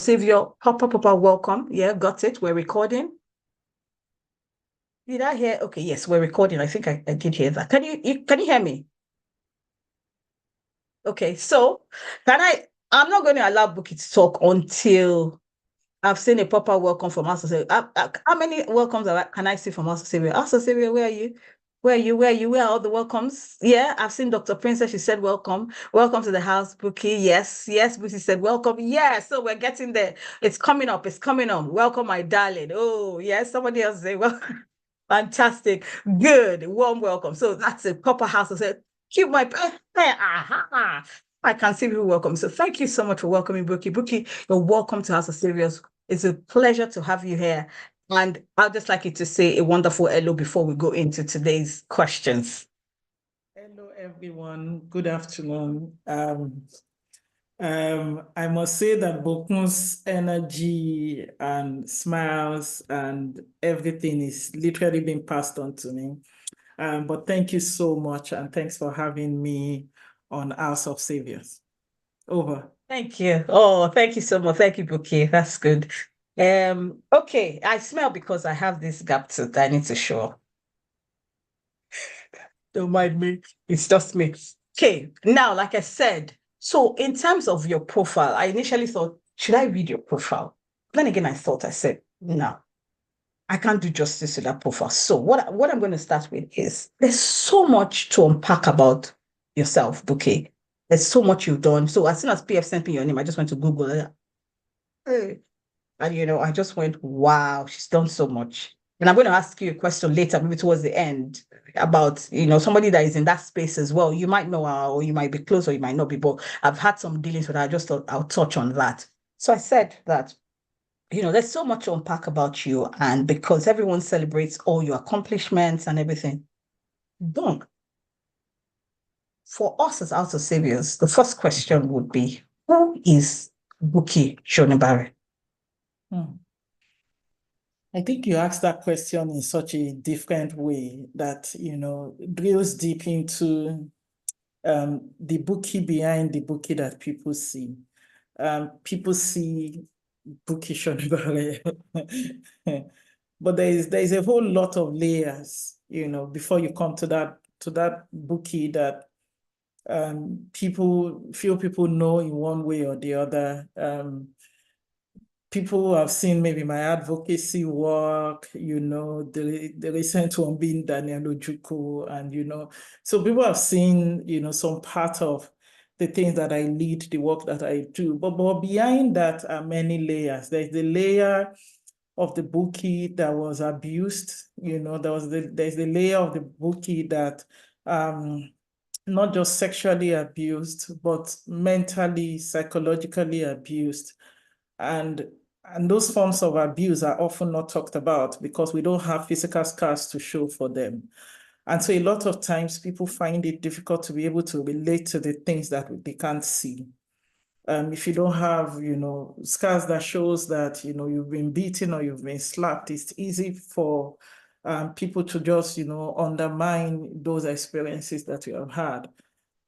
Savior, Papa, welcome. Yeah, got it. We're recording. Did I hear? Okay, yes, we're recording. I think I did hear that. Can you hear me? Okay, so I'm not going to allow Buki to talk until I've seen a proper welcome from us. How many welcomes can I see from us? Savior, where are you? Where are you? Where are you? Where are all the welcomes? Yeah, I've seen Dr. Princess. She said, welcome. Welcome to the house, Buki. Yes, yes. Buki said, welcome. Yeah, so we're getting there. It's coming up. It's coming on. Welcome, my darling. Oh, yes. Somebody else say, well, fantastic. Good. Warm welcome. So that's a proper house. I said, keep my aha. I can see people welcome. So thank you so much for welcoming Buki. Buki, you're welcome to House of Serious. It's a pleasure to have you here. And I'd just like you to say a wonderful hello before we go into today's questions. Hello, everyone. Good afternoon. I must say that Bokun's energy and smiles and everything is literally being passed on to me. But thank you so much, and thanks for having me on House of Saviors. Over. Thank you. Oh, thank you so much. Thank you, Buki. That's good. Okay, I smell because I have this gap tooth I need to show. Don't mind me. It's just me. Okay, now, like I said, so in terms of your profile, I initially thought, should I read your profile? Then again, I said, no, I can't do justice to that profile. So what I'm going to start with is there's so much to unpack about yourself, Buki. There's so much you've done. So as soon as PF sent me your name, I just went to Google it. Hey. And I just went, wow, she's done so much. And I'm going to ask you a question later, maybe towards the end, about somebody that is in that space as well. You might know her, or you might be close, or you might not be, but I've had some dealings with her. I just thought I'll touch on that. So I said that there's so much to unpack about you, and because everyone celebrates all your accomplishments and everything. But for us as House of Saviors, the first question would be, who is Buki Shonibare? I think you asked that question in such a different way that, drills deep into the Buki behind the Buki that people see. People see Buki Shonibare, but there is a whole lot of layers, before you come to that Buki that people know in one way or the other. People have seen maybe my advocacy work, the recent one being Daniel Ojuku, and, so people have seen, some part of the things that I lead, the work that I do. But behind that are many layers. There's the layer of the Buki that was abused, there's the layer of the Buki that not just sexually abused, but mentally, psychologically abused. And those forms of abuse are often not talked about because we don't have physical scars to show for them. And so a lot of times people find it difficult to be able to relate to the things that they can't see. If you don't have, scars that shows that, you've been beaten or you've been slapped, it's easy for people to just, undermine those experiences that you have had.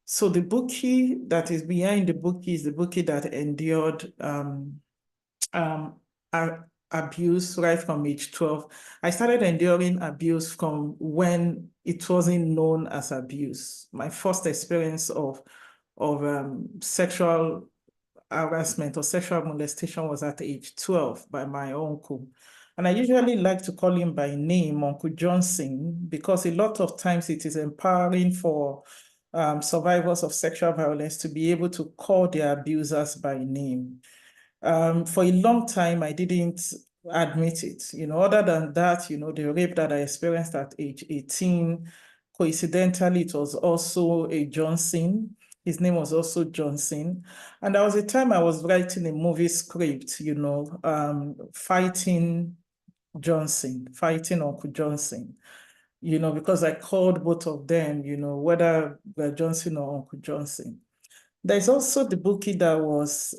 So the Buki that is behind the Buki is the Buki that endured abuse right from age 12. I started enduring abuse from when it wasn't known as abuse. My first experience of sexual harassment or sexual molestation was at age 12 by my uncle. And I usually like to call him by name, Uncle Johnson, because a lot of times it is empowering for survivors of sexual violence to be able to call their abusers by name. For a long time, I didn't admit it. Other than that, the rape that I experienced at age 18, coincidentally, it was also a Johnson. His name was also Johnson. And there was a time I was writing a movie script, fighting Johnson, fighting Uncle Johnson, because I called both of them, whether they're Johnson or Uncle Johnson. There's also the Buki that was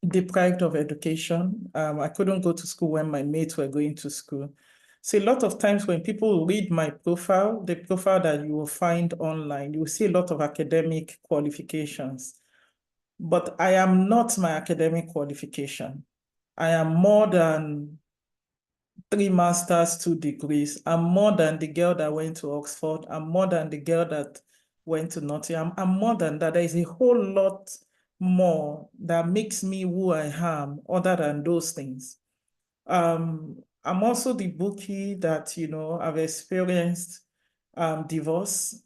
deprived of education. I couldn't go to school when my mates were going to school. So a lot of times when people read my profile, the profile that you will find online, you will see a lot of academic qualifications. but I am not my academic qualification. I am more than 3 masters, 2 degrees. I'm more than the girl that went to Oxford. I'm more than the girl that went to Nottingham. I'm more than that. There is a whole lot more that makes me who I am other than those things. I'm also the bookie that, I've experienced divorce.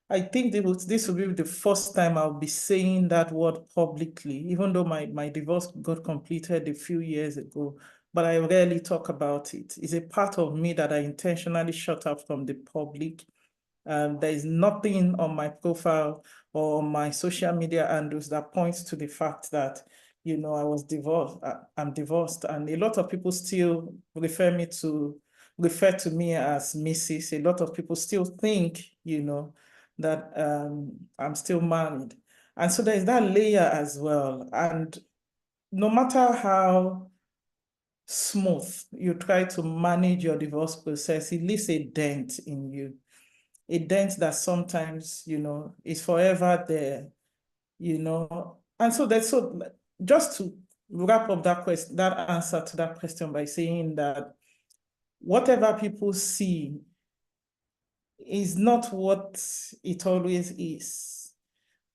I think this will be the first time I'll be saying that word publicly, even though my divorce got completed a few years ago, but I rarely talk about it. It's a part of me that I intentionally shut up from the public. There is nothing on my profile or my social media handles that points to the fact that, I was divorced. I'm divorced, and a lot of people still refer to me as Mrs. A lot of people still think, that I'm still married, and so there's that layer as well. And no matter how smooth you try to manage your divorce process, it leaves a dent in you, a dent that sometimes, is forever there, And so just to wrap up that answer to that question by saying that whatever people see is not what it always is.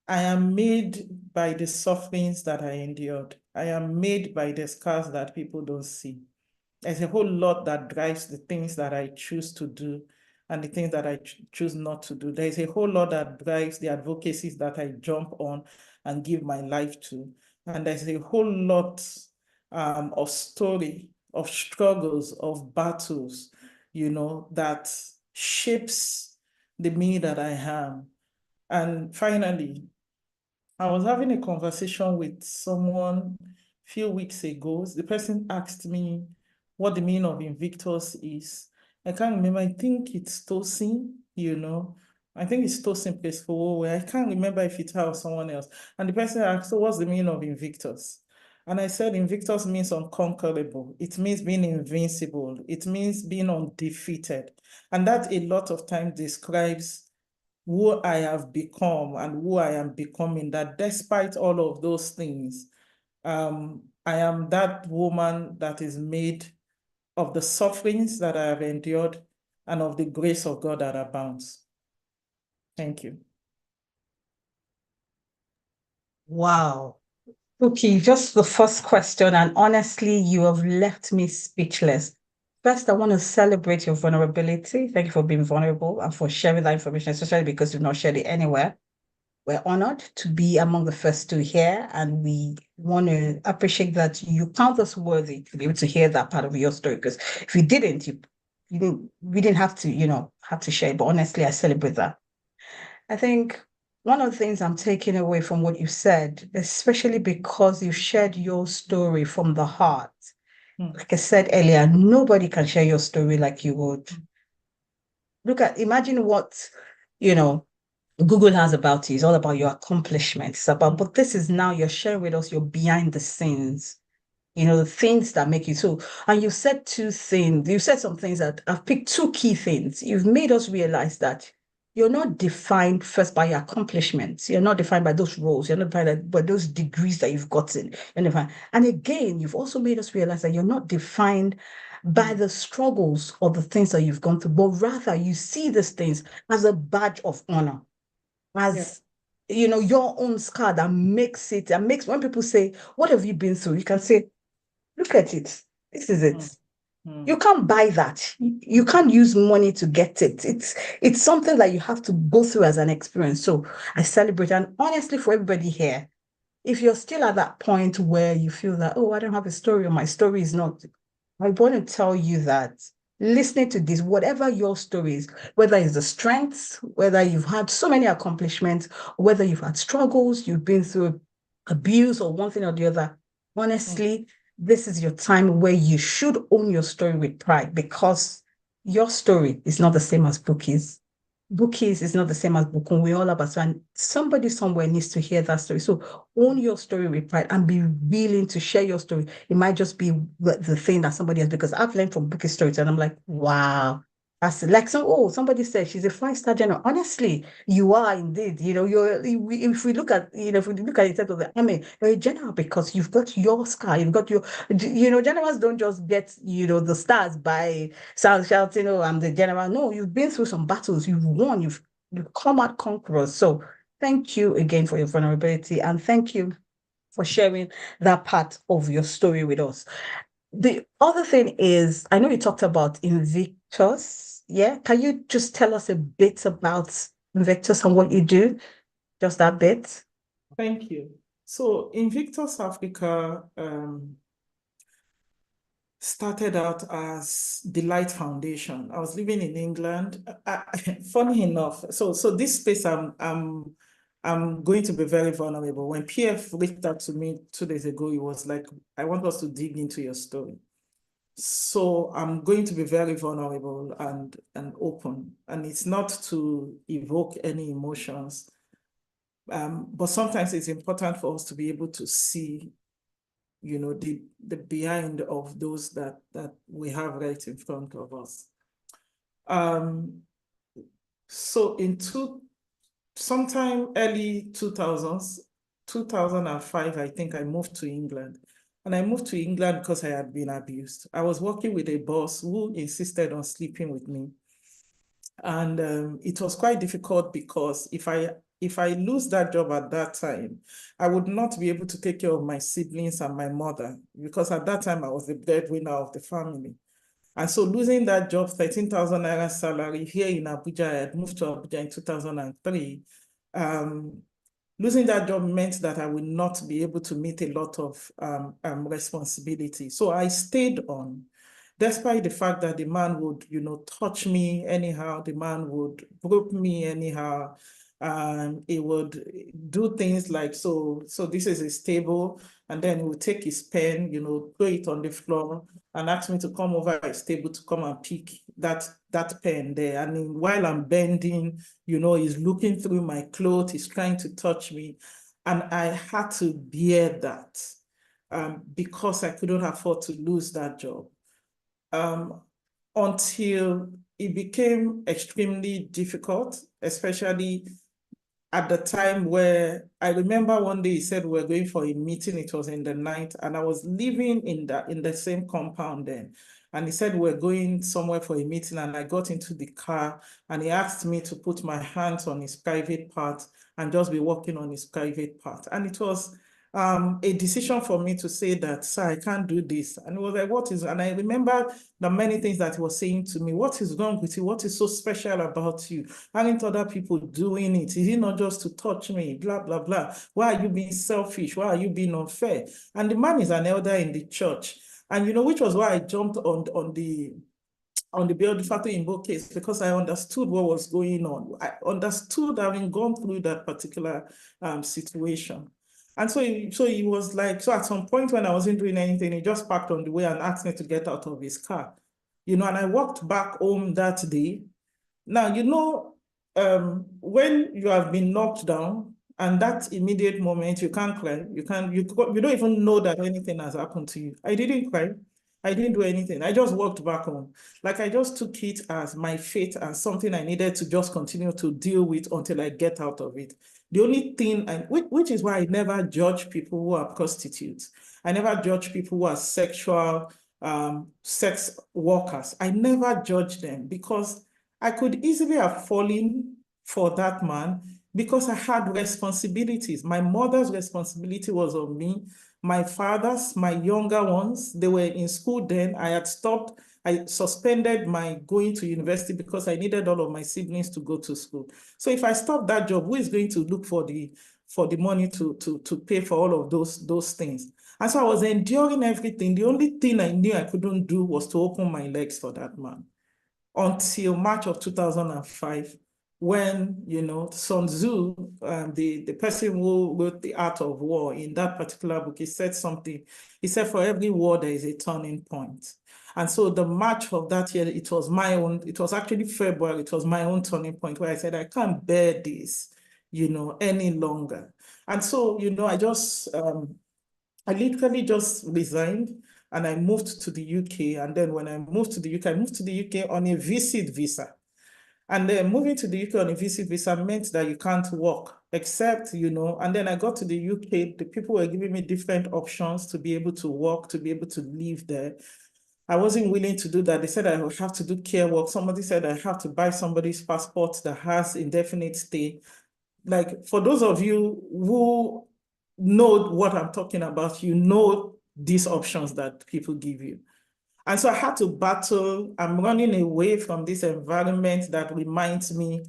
I am made by the sufferings that I endured. I am made by the scars that people don't see. There's a whole lot that drives the things that I choose to do and the things that I choose not to do. There's a whole lot that drives the advocacies that I jump on and give my life to. And there's a whole lot of story, of struggles, of battles, that shapes the me that I am. And finally, I was having a conversation with someone a few weeks ago. The person asked me what the meaning of Invictus is. I can't remember. I think it's Tosin, I think it's Tosin Pesco. I can't remember if it's her or someone else. And the person asked, so what's the meaning of Invictus? And I said, Invictus means unconquerable. It means being invincible. It means being undefeated. And that a lot of times describes who I have become and who I am becoming, that despite all of those things, I am that woman that is made of the sufferings that I have endured and of the grace of God that abounds. Thank you. Wow. Okay, just the first question, and honestly, you have left me speechless. First, I want to celebrate your vulnerability. Thank you for being vulnerable and for sharing that information, especially because you've not shared it anywhere. We're honored to be among the first to hear, and we want to appreciate that you count us worthy to be able to hear that part of your story. Because if you didn't, we didn't have to, have to share it. But honestly, I celebrate that. I think one of the things I'm taking away from what you said, especially because you shared your story from the heart. Like I said earlier, nobody can share your story like you would. Imagine what, you know, Google has about you. It's all about your accomplishments. But this is now you're sharing with us your behind the scenes, the things that make you so. And you said two things. You said some things that I've picked two key things. You've made us realize that you're not defined first by your accomplishments. You're not defined by those roles. You're not defined by those degrees that you've gotten. And again, you've also made us realize that you're not defined by the struggles or the things that you've gone through, but rather you see these things as a badge of honor, as your own scar that makes when people say, what have you been through? You can say, look at it. This is it. You can't buy that. You can't use money to get it. It's something that you have to go through as an experience. So I celebrate. And honestly, for everybody here, if you're still at that point where you feel that, oh, I don't have a story or my story is not, I want to tell you that listening to this, whatever your story is, whether it's the strengths, whether you've had so many accomplishments, whether you've had struggles, you've been through abuse or one thing or the other, honestly, this is your time where you should own your story with pride, because your story is not the same as Bookie's. Bookie's is not the same as Bukun. We all have a story, and somebody somewhere needs to hear that story. So own your story with pride and be willing to share your story. It might just be the thing that somebody has, because I've learned from Bookie's stories and I'm like, wow, As like somebody said she's a 5-star general. Honestly, you are indeed. If we look at if we look at it of the army, you're a general because you've got your scar, you've got your generals don't just get the stars by shouting, oh, I'm the general. No, you've been through some battles, you've won, you've come out conquerors. So thank you again for your vulnerability, and thank you for sharing that part of your story with us. The other thing is, I know you talked about Invictus. Yeah. Can you just tell us a bit about Invictus and what you do? Just that bit. Thank you. So Invictus Africa started out as the Light Foundation. I was living in England. Funny enough, so this space I'm going to be very vulnerable. When PF reached out to me 2 days ago, he was like, I want us to dig into your story. So I'm going to be very vulnerable and open. And it's not to evoke any emotions. But sometimes it's important for us to be able to see, the behind of those that we have right in front of us. So sometime early 2000s, 2005, I think I moved to England. And I moved to England because I had been abused. I was working with a boss who insisted on sleeping with me. And it was quite difficult because if I lose that job at that time, I would not be able to take care of my siblings and my mother, because at that time I was the breadwinner of the family. And so losing that job, 13,000 naira salary here in Abuja, I had moved to Abuja in 2003. Losing that job meant that I would not be able to meet a lot of responsibility. So I stayed on, despite the fact that the man would, touch me anyhow, the man would grope me anyhow. He would do things like, so this is his table, and then he would take his pen, throw it on the floor and ask me to come over his table to come and pick that pen there. And while I'm bending, he's looking through my clothes, he's trying to touch me. And I had to bear that because I couldn't afford to lose that job. Until it became extremely difficult, especially at the time where I remember one day he said we were going for a meeting. It was in the night, and I was living in the same compound then. And he said we're going somewhere for a meeting, and I got into the car, and he asked me to put my hands on his private part and just be working on his private part. And it was a decision for me to say that, sir, I can't do this. And it was like, what is, and I remember the many things that he was saying to me. What is wrong with you? What is so special about you? Aren't other people doing it? Is it not just to touch me? Blah, blah, blah. Why are you being selfish? Why are you being unfair? And the man is an elder in the church. And which was why I jumped on the Bill Factor in both case, because I understood what was going on. I understood having gone through that particular situation. And so he was like, so at some point when I wasn't doing anything, he just parked on the way and asked me to get out of his car. And I walked back home that day. Now, when you have been knocked down and that immediate moment, you can't cry. You don't even know that anything has happened to you. I didn't cry. I didn't do anything. I just walked back home. Like I just took it as my fate and something I needed to just continue to deal with until I get out of it. The only thing, which is why I never judge people who are prostitutes. I never judge people who are sexual sex workers. I never judge them because I could easily have fallen for that man because I had responsibilities. My mother's responsibility was on me. My father's, my younger ones, they were in school then. I suspended my going to university because I needed all of my siblings to go to school. So if I stop that job, who is going to look for the money to pay for all of those things? And so I was enduring everything. The only thing I knew I couldn't do was to open my legs for that man. Until March of 2005, when, Sun Tzu, the person who wrote The Art of War, in that particular book, he said something. He said, for every war, there is a turning point. And so the March of that year, it was actually February, it was my own turning point where I said, I can't bear this, any longer. And so, I literally just resigned. and I moved to the UK. And then when I moved to the UK, I moved to the UK on a visit visa. And then moving to the UK on a visit visa meant that you can't work except, and then I got to the UK, the people were giving me different options to be able to work, to be able to live there. I wasn't willing to do that. They said I would have to do care work. Somebody said I have to buy somebody's passport that has indefinite stay. Like, for those of you who know what I'm talking about, these options that people give you. And so I had to battle. I'm running away from this environment that reminds me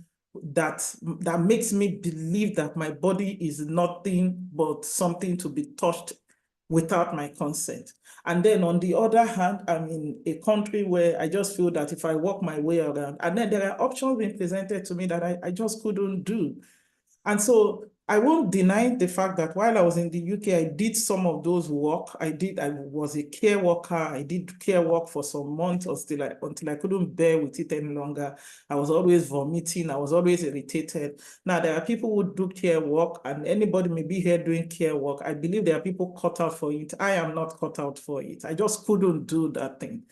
that makes me believe that my body is nothing but something to be touched without my consent. And then on the other hand, I'm in a country where I just feel that if I walk my way around, and then there are options being presented to me that I just couldn't do. And so I won't deny the fact that while I was in the UK, I did some of those work. I was a care worker. I did care work for some months until I couldn't bear with it any longer. I was always vomiting. I was always irritated. Now, there are people who do care work, and anybody may be here doing care work. I believe there are people cut out for it. I am not cut out for it. I just couldn't do that thing.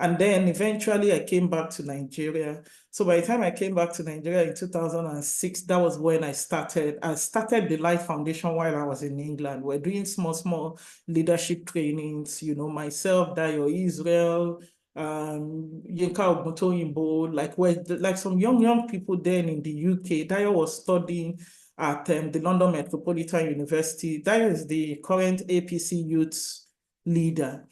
And then eventually I came back to Nigeria. So by the time I came back to Nigeria in 2006, that was when I started the Life Foundation while I was in England. We're doing small leadership trainings, myself, Dayo Israel, Yinka Oguntoyinbo, like some young people then in the UK. Dayo was studying at the London Metropolitan University. Dayo is the current APC youth leader.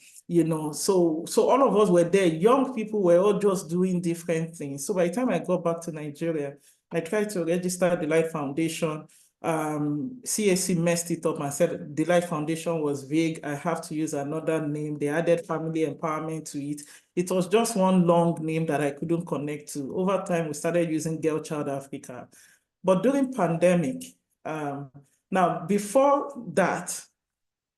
So all of us were there. Young people were all just doing different things. So by the time I got back to Nigeria, I tried to register the Life Foundation. CSC messed it up and said the Life Foundation was vague. I have to use another name. They added family empowerment to it. It was just one long name that I couldn't connect to. Over time, we started using Girl Child Africa. But during pandemic, now before that,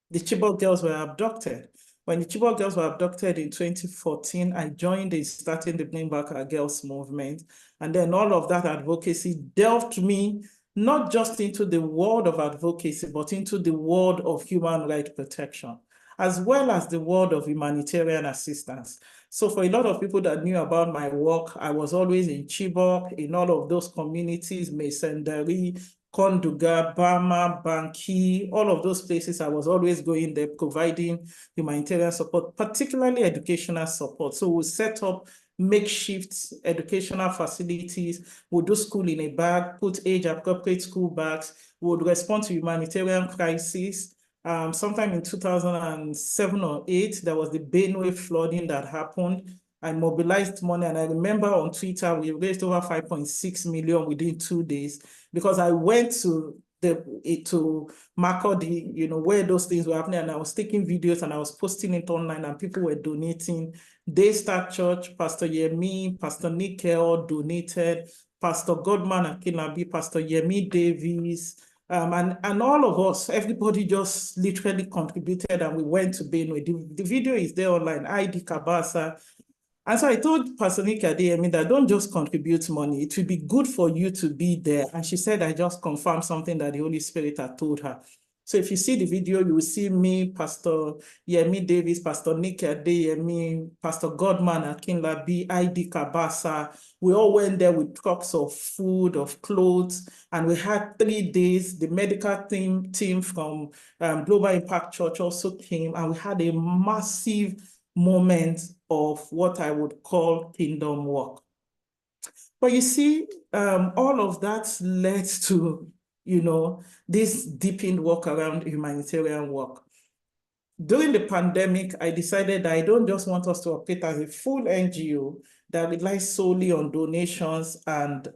the Chibok girls were abducted. When the Chibok girls were abducted in 2014, I joined in starting the Bring Back Our Girls movement. And then all of that advocacy delved me not just into the world of advocacy, but into the world of human rights protection, as well as the world of humanitarian assistance. So for a lot of people that knew about my work, I was always in Chibok, in all of those communities, Mesendari, Konduga, Bama, Banki, all of those places. I was always going there providing humanitarian support, particularly educational support. So we set up makeshift educational facilities. We'll do school in a bag, put age-appropriate school bags. We would respond to humanitarian crises. Sometime in 2007 or 8, there was the Benue flooding that happened. I mobilized money, and I remember on Twitter, we raised over 5.6 million within 2 days, because I went to Makurdi, where those things were happening, and I was taking videos and I was posting it online, and people were donating. Daystar Church, Pastor Yemi, Pastor Nickel donated, Pastor Godman Akinabi, Pastor Yemi Davis, and all of us, everybody just literally contributed, and we went to Benue. The video is there online, ID Kabasa. And so I told Pastor Nika Adeyemi that don't just contribute money. It will be good for you to be there. And she said, I just confirmed something that the Holy Spirit had told her. So if you see the video, you will see me, Pastor Yemi Davis, Pastor Nika Adeyemi, Pastor Godman Akinlabi, ID Kabasa. We all went there with trucks of food, of clothes, and we had 3 days. The medical team from Global Impact Church also came, and we had a massive moment of what I would call kingdom work. But you see, all of that led to, this deepened work around humanitarian work. During the pandemic, I decided that I don't just want us to operate as a full NGO that relies solely on donations and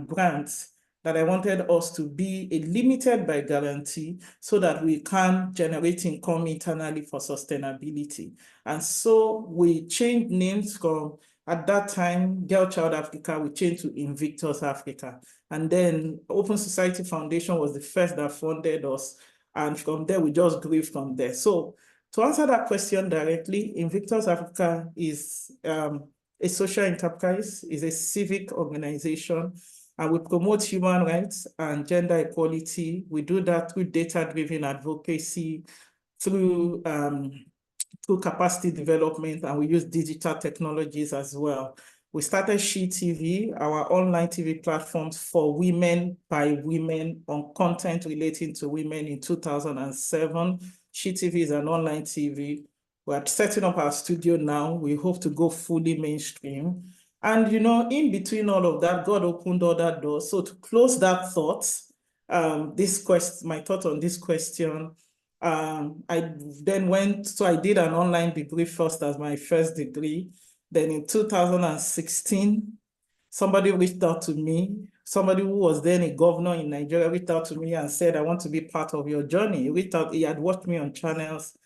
grants, that I wanted us to be a limited by guarantee so that we can generate income internally for sustainability. And so we changed names from, at that time, Girl Child Africa, we changed to Invictus Africa. And then Open Society Foundation was the first that funded us. And from there, we just grew from there. So to answer that question directly, Invictus Africa is a social enterprise, is a civic organization, and we promote human rights and gender equality. We do that through data-driven advocacy, through capacity development, and we use digital technologies as well. We started She TV, our online TV platforms for women by women on content relating to women in 2007. She TV is an online TV. We're setting up our studio now. We hope to go fully mainstream. And, you know, in between all of that, God opened other doors. So to close that thought, my thought on this question, I then I did an online degree first as my first degree. Then in 2016, somebody reached out to me. Somebody who was then a governor in Nigeria reached out to me and said, I want to be part of your journey. He had watched me on channels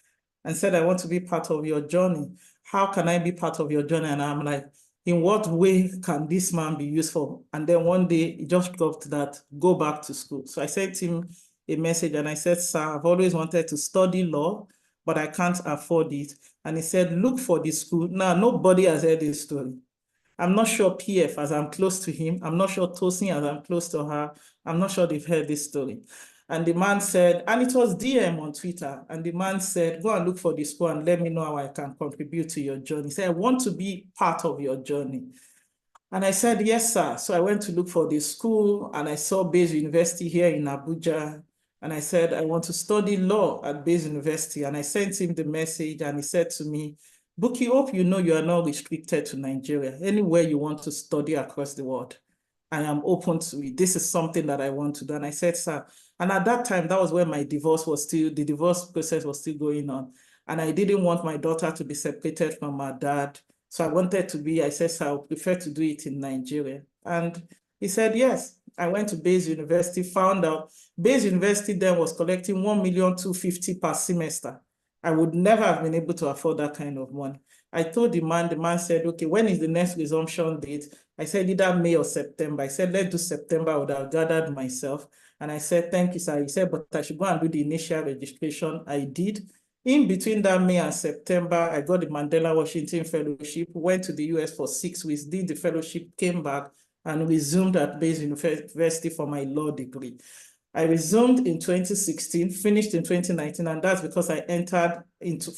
and said, I want to be part of your journey. How can I be part of your journey? And I'm like, in what way can this man be useful? And then one day he just dropped that, go back to school. So I sent him a message and I said, sir, I've always wanted to study law, but I can't afford it. And he said, look for the school. Now, nobody has heard this story. I'm not sure PF, as I'm close to him. I'm not sure Tosin, as I'm close to her. I'm not sure they've heard this story. And the man said, and it was DM on Twitter, and the man said, go and look for the school and let me know how I can contribute to your journey. He said, I want to be part of your journey. And I said, yes, sir. So I went to look for the school and I saw Bayes University here in Abuja. And I said, I want to study law at Bayes University. And I sent him the message and he said to me, Buki, hope you know you are not restricted to Nigeria. Anywhere you want to study across the world, I am open to it. This is something that I want to do. And I said, sir, and at that time, that was when the divorce process was still going on. And I didn't want my daughter to be separated from her dad. So I said, sir, I would prefer to do it in Nigeria. And he said, yes. I went to Bayes University, found out Bayes University then was collecting 1,250,000 per semester. I would never have been able to afford that kind of money. I told the man said, okay, when is the next resumption date? I said either May or September. I said, let's do September. I would have gathered myself. And I said, thank you, sir. He said, but I should go and do the initial registration. I did. In between that May and September, I got the Mandela Washington Fellowship, went to the US for 6 weeks, did the fellowship, came back, and resumed at Bayes University for my law degree. I resumed in 2016, finished in 2019, and that's because I entered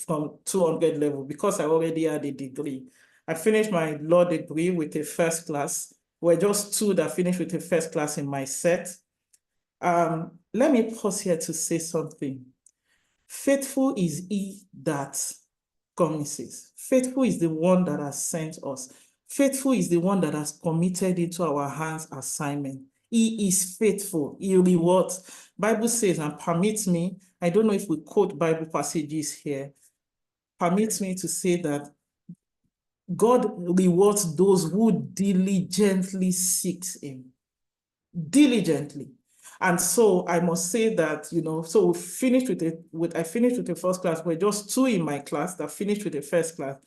from 200 level because I already had a degree. I finished my law degree with a first class. We're just two that finished with a first class in my set. Let me pause here to say something. Faithful is he that promises. Faithful is the one that has sent us. Faithful is the one that has committed into our hands assignment. He is faithful. He rewards. Bible says, and permits me, I don't know if we quote Bible passages here, permits me to say that God rewards those who diligently seek him. Diligently. And so I must say that, you know, so I finished with the first class. We're just two in my class that finished with the first class.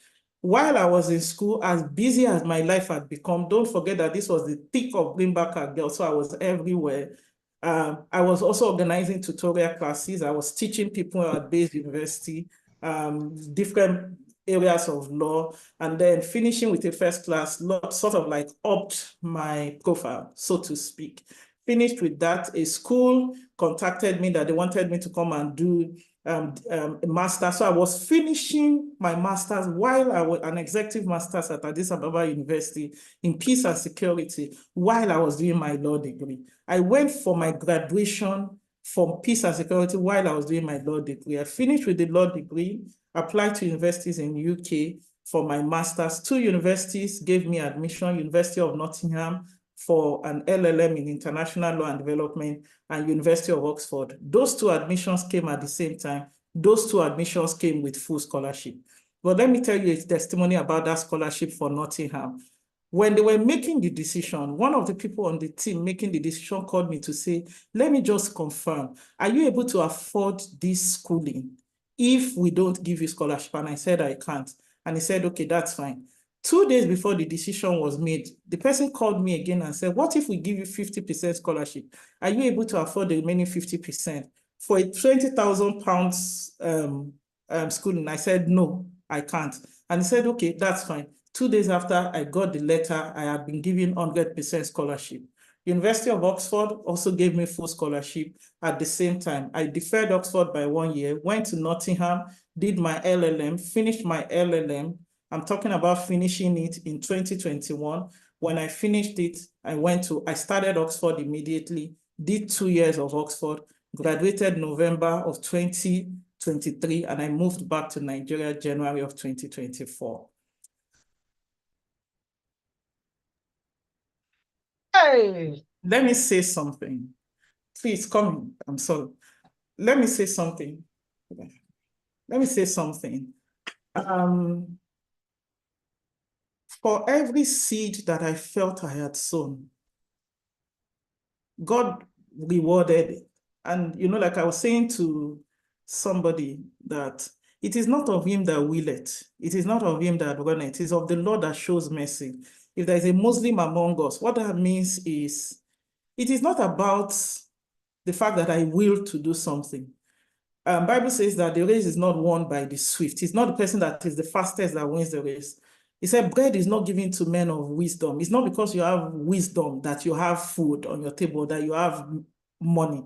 While I was in school, as busy as my life had become, don't forget that this was the thick of Greenbacker girl, so I was everywhere. I was also organizing tutorial classes. I was teaching people at Bayes University, different areas of law, and then finishing with a first class, sort of like upped my profile, so to speak. Finished with that, a school contacted me that they wanted me to come and do a master. So I was finishing my master's while I was an executive master's at Addis Ababa University in peace and security while I was doing my law degree. I went for my graduation from peace and security while I was doing my law degree. I finished with the law degree, applied to universities in the UK for my master's. 2 universities gave me admission, University of Nottingham for an LLM in international law and development, and University of Oxford. Those 2 admissions came at the same time. Those 2 admissions came with full scholarship. But let me tell you a testimony about that scholarship for Nottingham. When they were making the decision, one of the people on the team making the decision called me to say, let me just confirm, are you able to afford this schooling if we don't give you scholarship? And I said, I can't. And he said, okay, that's fine. 2 days before the decision was made, the person called me again and said, what if we give you 50% scholarship? Are you able to afford the remaining 50% for a £20,000 schooling? I said, no, I can't. And he said, okay, that's fine. 2 days after I got the letter, I had been given 100% scholarship. University of Oxford also gave me full scholarship at the same time. I deferred Oxford by 1 year, went to Nottingham, did my LLM, finished my LLM. I'm talking about finishing it in 2021. When I finished it, I started Oxford immediately, did 2 years of Oxford, graduated November of 2023, and I moved back to Nigeria January of 2024. Hey. Let me say something. Please come. I'm sorry. Let me say something. Let me say something. For every seed that I felt I had sown, God rewarded it. And, you know, like I was saying to somebody, that it is not of him that willeth, it is not of him that runneth, it is of the Lord that shows mercy. If there is a Muslim among us, what that means is, it is not about the fact that I will to do something. Bible says that the race is not won by the swift. It's not the person that is the fastest that wins the race. He said, bread is not given to men of wisdom. It's not because you have wisdom that you have food on your table, that you have money.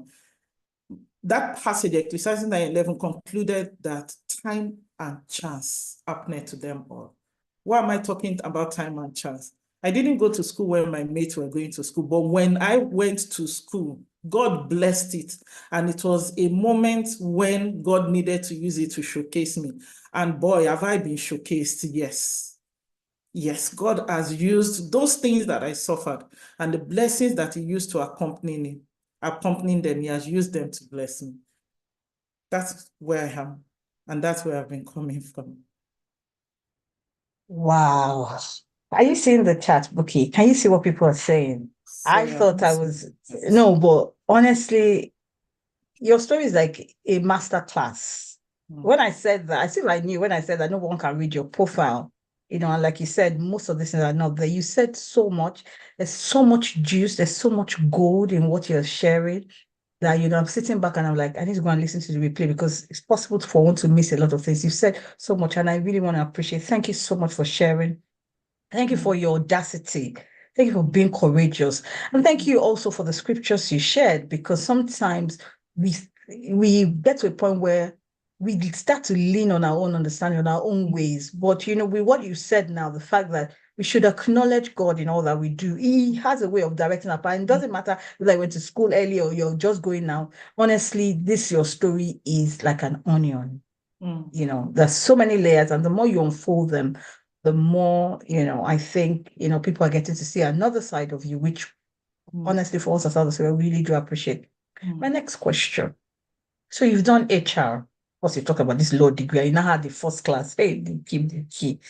That passage, Ecclesiastes 9:11, concluded that time and chance happened to them all. Why am I talking about time and chance? I didn't go to school when my mates were going to school, but when I went to school, God blessed it. And it was a moment when God needed to use it to showcase me. And boy, have I been showcased, yes. Yes, God has used those things that I suffered and the blessings that he used to accompany them, he has used them to bless me. That's where I am. And that's where I've been coming from. Wow. Are you seeing the chat, Buki? Can you see what people are saying? I Sorry, thought I was, no, but honestly, your story is like a master class. When I said that, I think I knew when I said that no one can read your profile, you know, and like you said, most of these things are not there. You said so much, there's so much juice, there's so much gold in what you're sharing that, you know, I'm sitting back and I'm like, I need to go and listen to the replay because it's possible for one to miss a lot of things. You've said so much, and I really want to appreciate. Thank you so much for sharing. Thank you for your audacity. Thank you for being courageous. And thank you also for the scriptures you shared, because sometimes we get to a point where we start to lean on our own understanding, on our own ways. But, you know, with what you said now, the fact that we should acknowledge God in all that we do. He has a way of directing our path. It doesn't matter whether I went to school early or you're just going now. Honestly, your story is like an onion. You know, there's so many layers, and the more you unfold them, the more, you know, I think, you know, people are getting to see another side of you, which honestly, for us as others, we really do appreciate. My next question. So you've done HR. Once you talk about this law degree, you now had the first class. Hey, the key.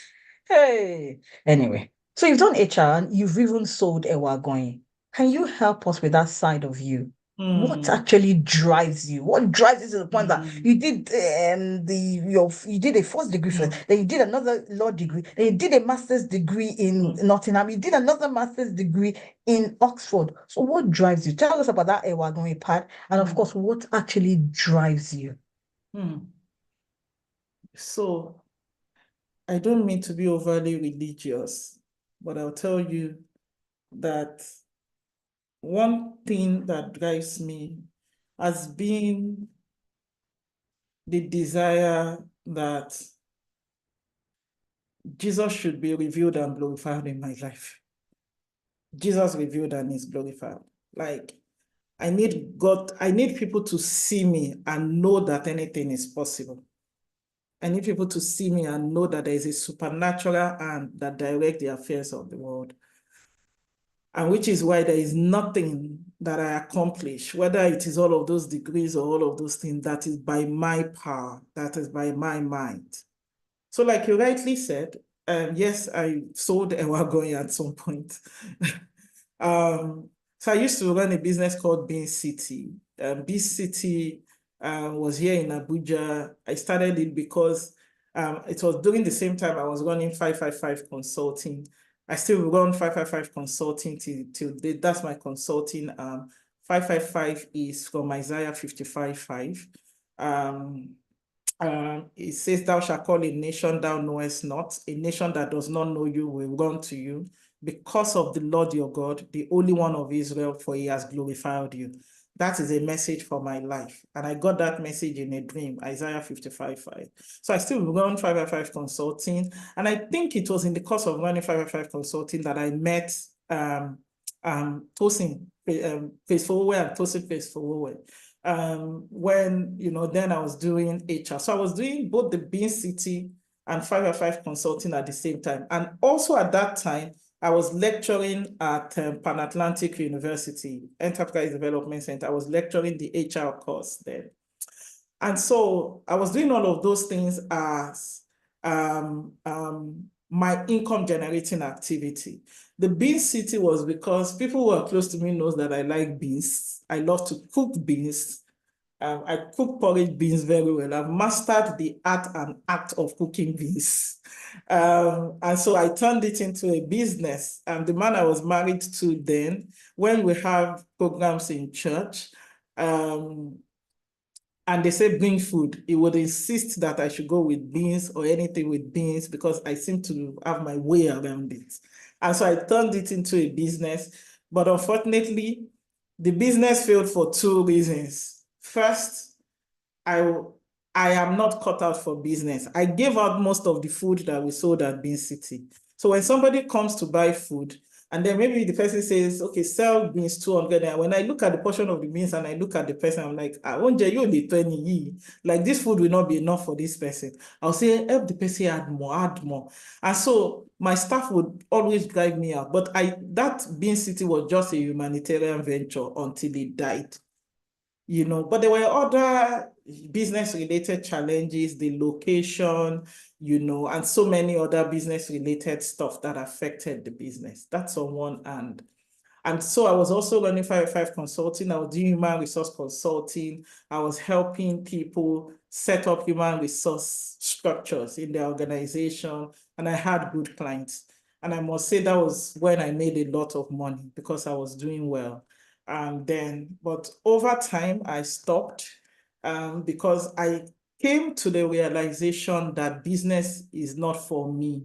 Hey. Anyway, so you've done HR and you've even sold Ewagoin. Can you help us with that side of you? What actually drives you? What drives you to the point that you did you did a first degree first, then you did another law degree, then you did a master's degree in Nottingham, you did another master's degree in Oxford. So what drives you? Tell us about that Ewagoin part, and of course, what actually drives you? So I don't mean to be overly religious, but I'll tell you that one thing that drives me has been the desire that Jesus should be revealed and glorified in my life. Jesus revealed and is glorified. Like, I need people to see me and know that anything is possible. I need people to see me and know that there is a supernatural hand that directs the affairs of the world. And which is why there is nothing that I accomplish, whether it is all of those degrees or all of those things, that is by my power, that is by my mind. So like you rightly said, yes, I sold Ewagoin at some point. So I used to run a business called Bean City. Bean City was here in Abuja. I started it because it was during the same time I was running 555 Consulting. I still run 555 Consulting till date. That's my consulting. 555 is from Isaiah 55:5. It says, thou shalt call a nation thou knowest not. A nation that does not know you will run to you. because of the Lord your God, the Holy One of Israel, for he has glorified you. That is a message for my life. And I got that message in a dream, Isaiah 55:5. So I still run 555 Consulting. And I think it was in the course of running 555 Consulting that I met Tosin Faithful and Tosin Faithful. When, then I was doing HR. So I was doing both the Bean City and 555 Consulting at the same time. And also at that time, I was lecturing at Pan Atlantic University, Enterprise Development Center. I was lecturing the HR course then. And so I was doing all of those things as my income generating activity. The Bean City was because people who are close to me knows that I like beans. I love to cook beans. I cook porridge beans very well. I've mastered the art and act of cooking beans. And so I turned it into a business. The man I was married to then, when we have programs in church, and they say bring food, he would insist that I should go with beans or anything with beans because I seem to have my way around it. And so I turned it into a business. But unfortunately, the business failed for two reasons. First, I am not cut out for business. I gave out most of the food that we sold at Bean City. So when somebody comes to buy food, and then maybe the person says, okay, sell beans 200. And when I look at the portion of the beans and I look at the person, I'm like, I won't you only 20. Like this food will not be enough for this person. I'll say, help the person add more, add more. And so my staff would always drive me out. But that Bean City was just a humanitarian venture until it died. But there were other business-related challenges, the location, and so many other business-related stuff that affected the business. That's on one hand. And so I was also learning 555 Consulting. I was doing human resource consulting. I was helping people set up human resource structures in their organization, and I had good clients. And I must say that was when I made a lot of money because I was doing well. But over time, I stopped because I came to the realization that business is not for me,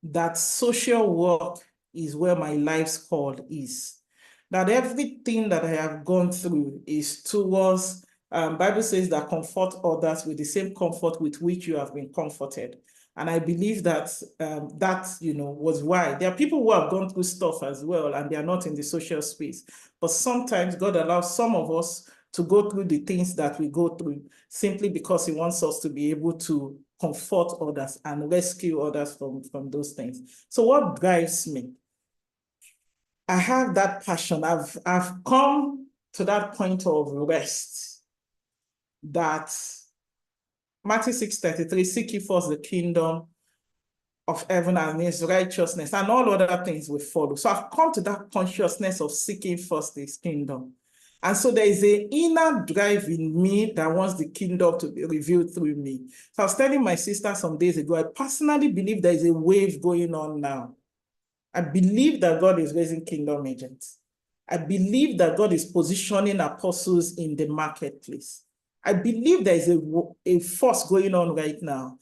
that social work is where my life's call is, that everything that I have gone through is towards, Bible says that comfort others with the same comfort with which you have been comforted. And I believe that was why. There are people who have gone through stuff as well, and they are not in the social space. But sometimes God allows some of us to go through the things that we go through simply because he wants us to be able to comfort others and rescue others from those things. So what drives me? I have that passion. I've come to that point of rest that Matthew 6:33, seek ye first the kingdom of heaven and his righteousness, and all other things will follow. So I've come to that consciousness of seeking first his kingdom. And so there is an inner drive in me that wants the kingdom to be revealed through me. So I was telling my sister some days ago, I personally believe there is a wave going on now. I believe that God is raising kingdom agents. I believe that God is positioning apostles in the marketplace. I believe there is a force going on right now.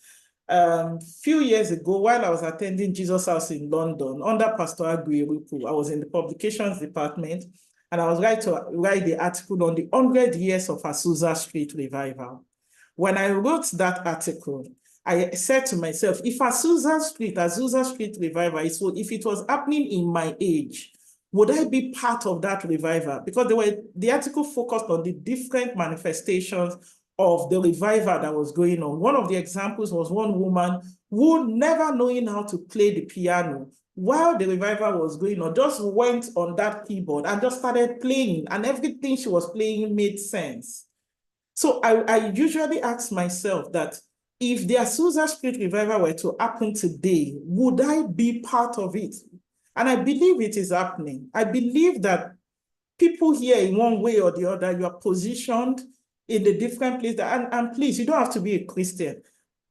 Few years ago, while I was attending Jesus House in London, under Pastor Agui-Rupu, I was in the publications department, and I was to write the article on the 100 years of Azusa Street revival. When I wrote that article, I said to myself, if Azusa Street revival, if it was happening in my age, would I be part of that revival? Because the article focused on the different manifestations of the revival that was going on. One of the examples was one woman who, never knowing how to play the piano, while the revival was going on, just went on that keyboard and just started playing, and everything she was playing made sense. So I usually ask myself that if the Azusa Street revival were to happen today, would I be part of it? And I believe it is happening. I believe that people here in one way or the other, you are positioned in the different places. And please, you don't have to be a Christian.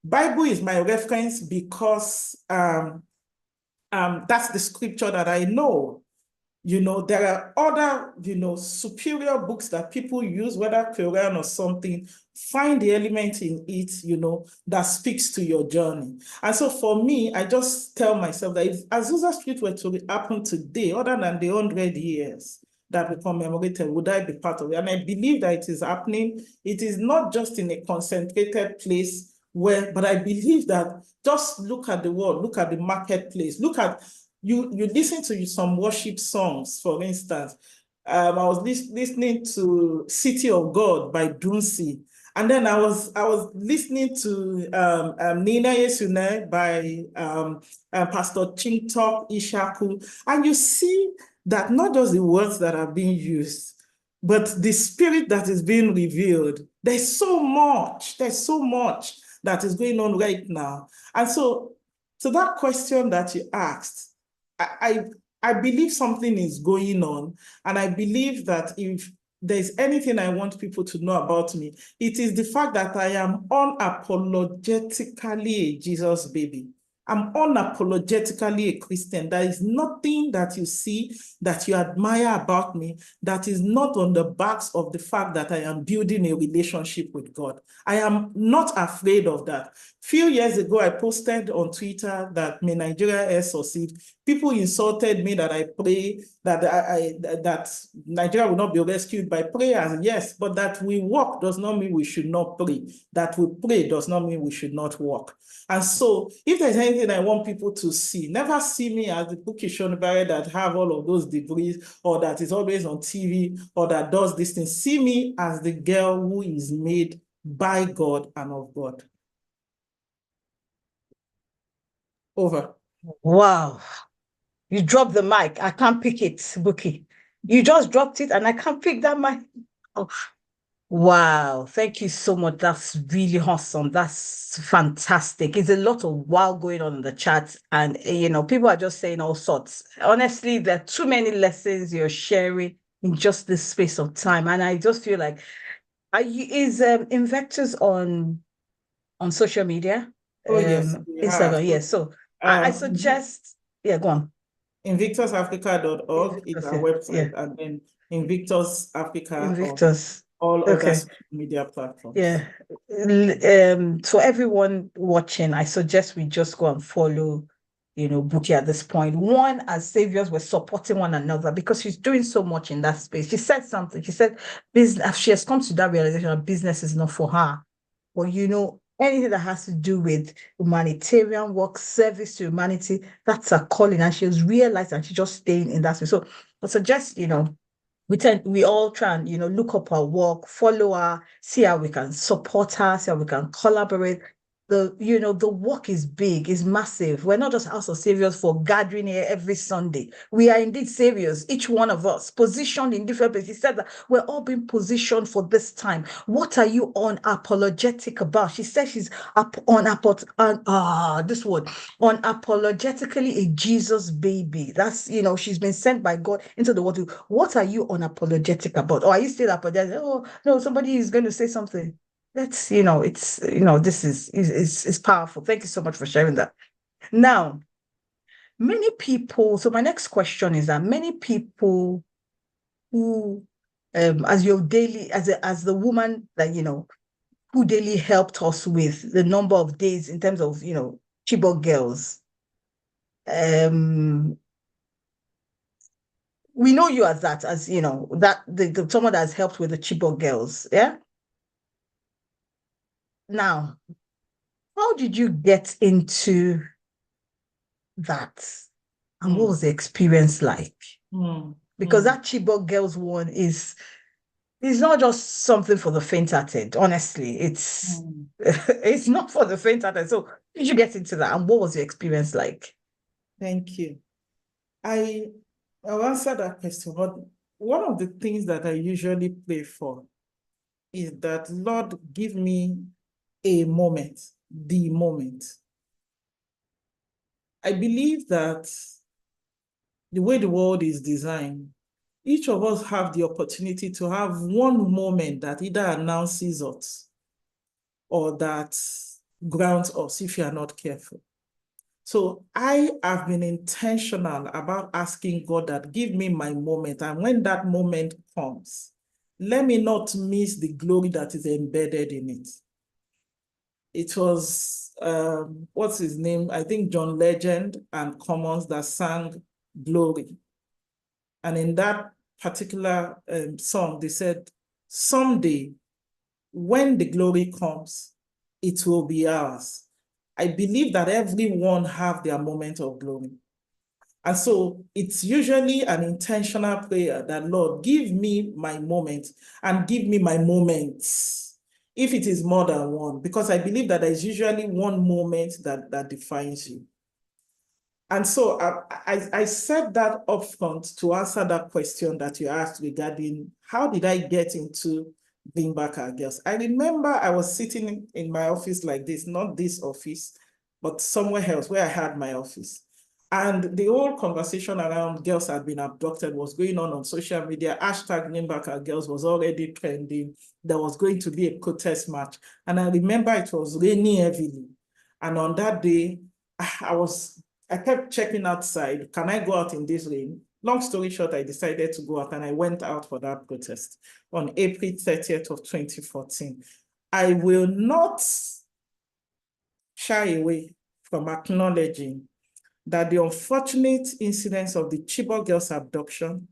Bible is my reference because that's the scripture that I know. You know, there are other, you know, superior books that people use, whether Korean or something. Find the element in it, you know, that speaks to your journey. And so for me, I just tell myself that if Azusa Street were to happen today, other than the 100 years that we commemorated, would I be part of it? And I believe that it is happening. It is not just in a concentrated place but I believe that just look at the world, look at the marketplace, look at you listen to some worship songs, for instance. I was listening to City of God by Dunsi. And then I was listening to Nina Yesune by Pastor Chintok Ishaku. And you see that not just the words that are being used, but the spirit that is being revealed. There's so much that is going on right now. And so to that question that you asked, I believe something is going on, and I believe that if there's anything I want people to know about me, it is the fact that I am unapologetically a Jesus baby. I'm unapologetically a Christian. There is nothing that you see that you admire about me that is not on the backs of the fact that I am building a relationship with God. I am not afraid of that. Few years ago, I posted on Twitter that may Nigeria else succeed. People insulted me that I pray that that Nigeria will not be rescued by prayers. Yes, but that we walk does not mean we should not pray. That we pray does not mean we should not walk. And so if there's anything I want people to see, never see me as the bookie Shonibare that have all of those degrees, or that is always on TV, or that does this thing. See me as the girl who is made by God and of God. Over. Wow. You dropped the mic. I can't pick it, Buki. You just dropped it and I can't pick that mic. Oh, wow. Thank you so much. That's really awesome. That's fantastic. It's a lot of wow going on in the chat. And, you know, people are just saying all sorts. Honestly, there are too many lessons you're sharing in just this space of time. And I just feel like, is Invectors on social media? Oh, yes, we have. Instagram, yes. So I suggest, yeah, go on. InvictusAfrica.org is our website, yeah. and then Invictus Africa Invictus. all Okay. other social media platforms. Yeah. So everyone watching, I suggest we just go and follow, you know, Buki at this point. One, as saviors, we're supporting one another because she's doing so much in that space. She said something. She said, business. She has come to that realization that business is not for her. But you know, anything that has to do with humanitarian work, service to humanity, that's her calling. And she has realized and she's just staying in that space. So I suggest, you know, we all try and, you know, look up her work, follow her, see how we can support her, see how we can collaborate. The work is big, is massive. We're not just House of Saviors for gathering here every Sunday. We are indeed saviors, each one of us, positioned in different places. He said that we're all being positioned for this time. What are you unapologetic about? She said she's this word, unapologetically a Jesus baby. That's, you know, she's been sent by God into the world. What are you unapologetic about? Or are you still apologetic? Oh, no, somebody is going to say something. That's, you know, it's, you know, this is powerful. Thank you so much for sharing that. Now, many people, so my next question is that many people who, as your daily, as the woman that, you know, who daily helped us with the number of days in terms of, you know, Chibok girls, we know you as that, as, you know, that the someone that has helped with the Chibok girls, yeah? Now, how did you get into that? And what was the experience like? Because that Chibok girls one is not just something for the faint-hearted. Honestly, it's it's not for the faint-hearted. So did you get into that? And what was your experience like? Thank you. I'll answer that question, but one of the things that I usually pray for is that, Lord, give me a moment, the moment. I believe that the way the world is designed, each of us have the opportunity to have one moment that either announces us or that grounds us if you are not careful. So I have been intentional about asking God that give me my moment. And when that moment comes, let me not miss the glory that is embedded in it. It was, what's his name? I think John Legend and Commons that sang Glory. And in that particular song, they said, someday, when the glory comes, it will be ours. I believe that everyone have their moment of glory. And so it's usually an intentional prayer that, Lord, give me my moment and give me my moments, if it is more than one, because I believe that there is usually one moment that defines you. And so I said that upfront to answer that question that you asked regarding how did I get into Bring Back Our Girls. I remember I was sitting in my office like this, not this office, but somewhere else where I had my office. And the whole conversation around girls had been abducted was going on social media. Hashtag Bring Back Our Girls was already trending. There was going to be a protest march. And I remember it was raining heavily. And on that day, I kept checking outside. Can I go out in this rain? Long story short, I decided to go out and I went out for that protest on April 30th of 2014. I will not shy away from acknowledging that the unfortunate incidents of the Chibok girls' abduction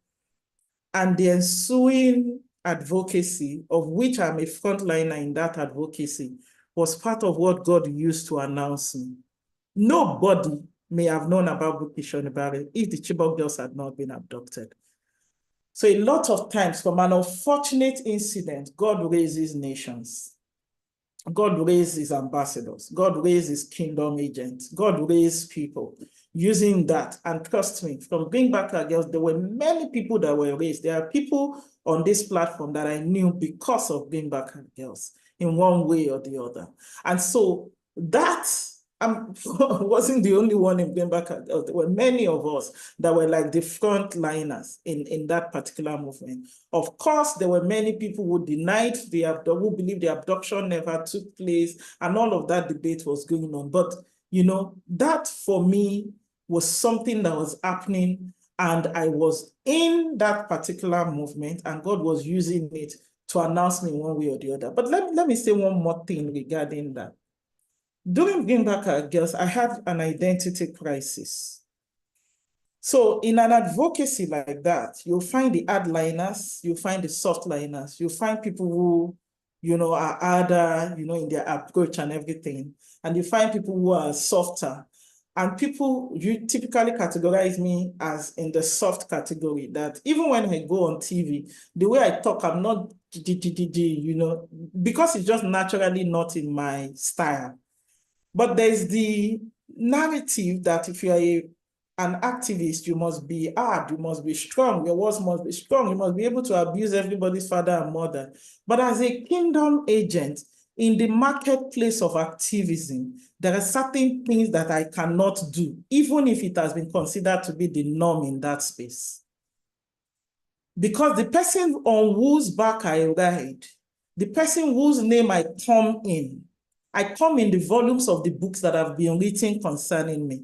and the ensuing advocacy, of which I'm a frontliner in that advocacy, was part of what God used to announce me. Nobody may have known about Shonibare if the Chibok girls had not been abducted. So a lot of times from an unfortunate incident, God raises nations. God raises ambassadors. God raises kingdom agents. God raises people using that. And trust me, from Bring Back Our Girls, there were many people that were raised. There are people on this platform that I knew because of Bring Back Our Girls in one way or the other. And so that wasn't the only one in Bring Back Our Girls. There were many of us that were like the frontliners in that particular movement. Of course, there were many people who denied who believed the abduction never took place, and all of that debate was going on. But, you know, that for me was something that was happening, and I was in that particular movement, and God was using it to announce me one way or the other. But let me say one more thing regarding that. During Bring Back Our Girls, I had an identity crisis. So in an advocacy like that, you'll find the hardliners, you'll find the softliners, you'll find people who, you know, are harder, you know, in their approach and everything. And you find people who are softer. And people, you typically categorize me as in the soft category, that even when I go on TV, the way I talk, I'm not, you know, because it's just naturally not in my style. But there's the narrative that if you are an activist, you must be hard, you must be strong, your words must be strong, you must be able to abuse everybody's father and mother. But as a kingdom agent, in the marketplace of activism, there are certain things that I cannot do, even if it has been considered to be the norm in that space. Because the person on whose back I ride, the person whose name I come in the volumes of the books that have been written concerning me.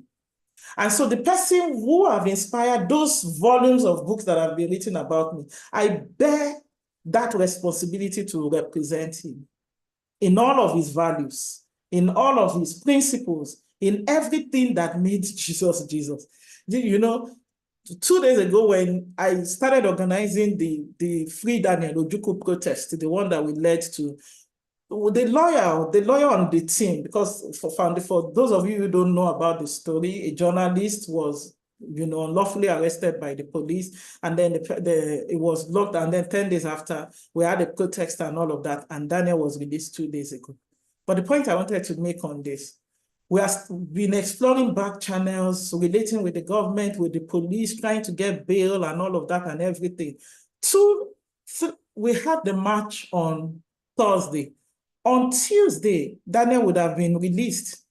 And so the person who have inspired those volumes of books that have been written about me, I bear that responsibility to represent him in all of his values, in all of his principles, in everything that made Jesus, Jesus. You know, 2 days ago when I started organizing the Free Daniel Ojukwu protest, the one that we led to, the lawyer on the team, because for those of you who don't know about the story, a journalist was, you know, unlawfully arrested by the police, and then it was locked, and then 10 days after, we had a protest and all of that, and Daniel was released 2 days ago. But the point I wanted to make on this, we have been exploring back channels, relating with the government, with the police, trying to get bail and all of that and everything. We had the march on Thursday. On Tuesday, Daniel would have been released.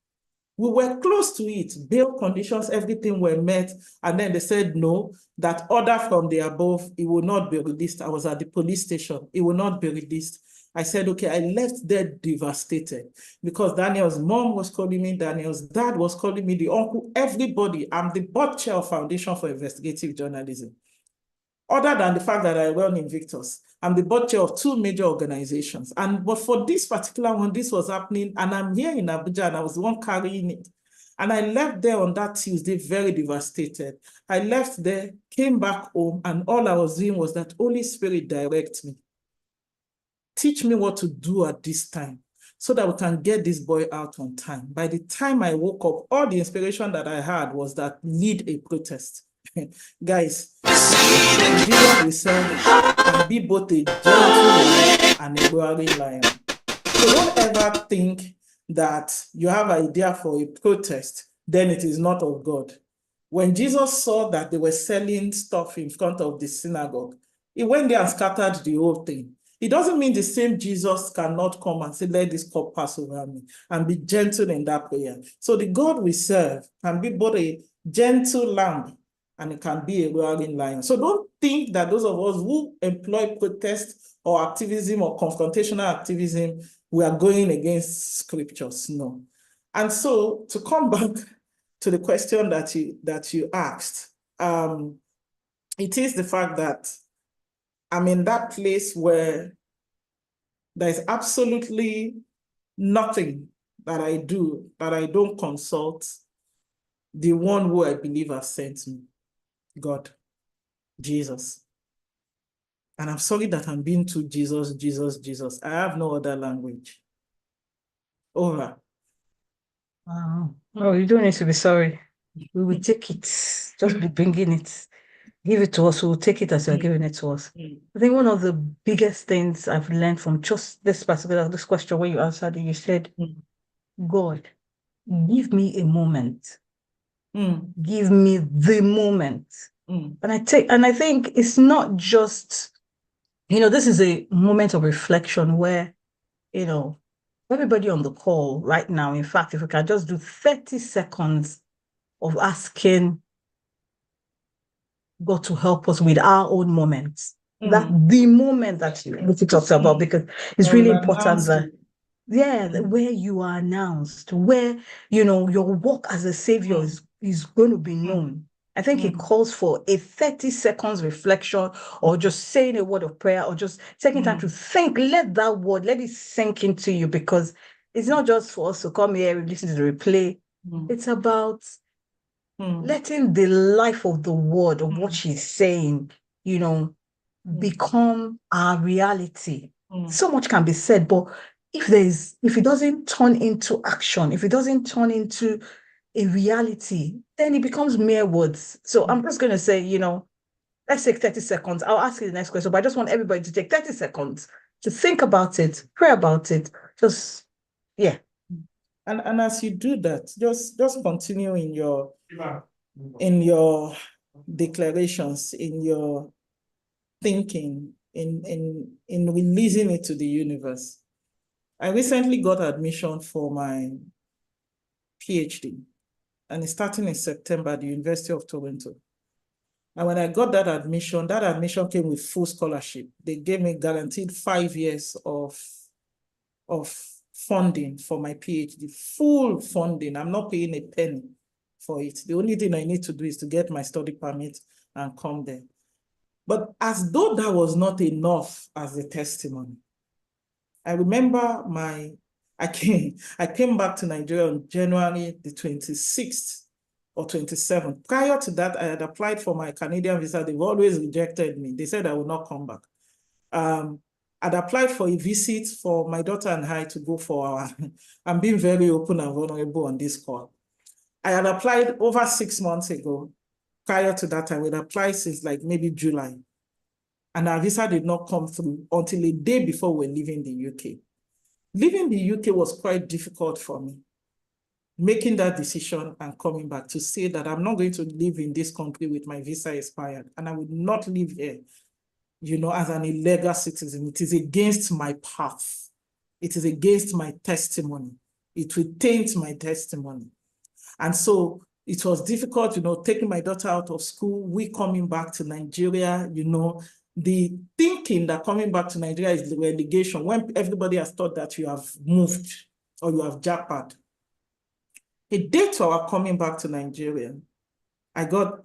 We were close to it. Bail conditions, everything were met. And then they said, no, that order from the above, it will not be released. I was at the police station. It will not be released. I said, okay, I left there devastated because Daniel's mom was calling me, Daniel's dad was calling me, the uncle, everybody. I'm the board chair of Foundation for Investigative Journalism. Other than the fact that I won Invictus, I'm the board chair of 2 major organizations. But for this particular one, this was happening, and I'm here in Abuja, and I was the one carrying it. And I left there on that Tuesday very devastated. I left there, came back home, and all I was doing was that Holy Spirit direct me. Teach me what to do at this time so that we can get this boy out on time. By the time I woke up, all the inspiration that I had was that lead a protest. Guys, Jesus will serve and be both a gentle lion and a roaring lion. So don't ever think that you have an idea for a protest, then it is not of God. When Jesus saw that they were selling stuff in front of the synagogue, he went there and scattered the whole thing. It doesn't mean the same Jesus cannot come and say, let this cup pass over me, and be gentle in that prayer. So the God we serve can be both a gentle lamb and it can be a roaring lion. So don't think that those of us who employ protest or activism or confrontational activism, we are going against scriptures. No. And so to come back to the question that you asked, it is the fact that I'm in that place where there's absolutely nothing that I do that I don't consult the one who I believe has sent me, God, Jesus. And I'm sorry that I'm being too Jesus, Jesus, Jesus. I have no other language. Over. Wow. Oh, you don't need to be sorry. We will take it. Just be bringing it. Give it to us. We'll take it as you're giving it to us. I think one of the biggest things I've learned from just this question when you answered it, you said, God, give me a moment. Give me the moment. And I think it's not just, this is a moment of reflection where, everybody on the call right now, in fact, if we can just do 30 seconds of asking God to help us with our own moments. That the moment that we talked about, because it's really important that, where you are announced, where, your work as a savior is going to be known. I think it calls for a 30 seconds reflection, or just saying a word of prayer, or just taking time to think. Let that word, let it sink into you, because it's not just for us to come here and listen to the replay. It's about letting the life of the word, of what she's saying, become our reality. So much can be said, but if it doesn't turn into action, if it doesn't turn into a reality, then it becomes mere words. So I'm just going to say, let's take 30 seconds. I'll ask you the next question, but I just want everybody to take 30 seconds to think about it, pray about it. Just, yeah. And as you do that, just continue in your declarations, in your thinking, in releasing it to the universe. I recently got admission for my PhD, and it's starting in September at the University of Toronto. And when I got that admission came with full scholarship. They gave me guaranteed 5 years of funding for my PhD, full funding. I'm not paying a penny for it. The only thing I need to do is to get my study permit and come there. But as though that was not enough as a testimony, I remember I came back to Nigeria on January the 26th or 27th. Prior to that, I had applied for my Canadian visa. They've always rejected me. They said I would not come back. I'd applied for a visit for my daughter and I to go for I'm being very open and vulnerable on this call. I had applied over 6 months ago. Prior to that, I would apply since like maybe July. And our visa did not come through until a day before we're leaving the UK. Leaving the UK was quite difficult for me. Making that decision and coming back to say that I'm not going to live in this country with my visa expired, and I would not live here, as an illegal citizen. It is against my path. It is against my testimony. It will taint my testimony. And so it was difficult, taking my daughter out of school, we coming back to Nigeria, the thinking that coming back to Nigeria is the relegation, when everybody has thought that you have moved or you have jackpot. A day to our coming back to Nigeria, I got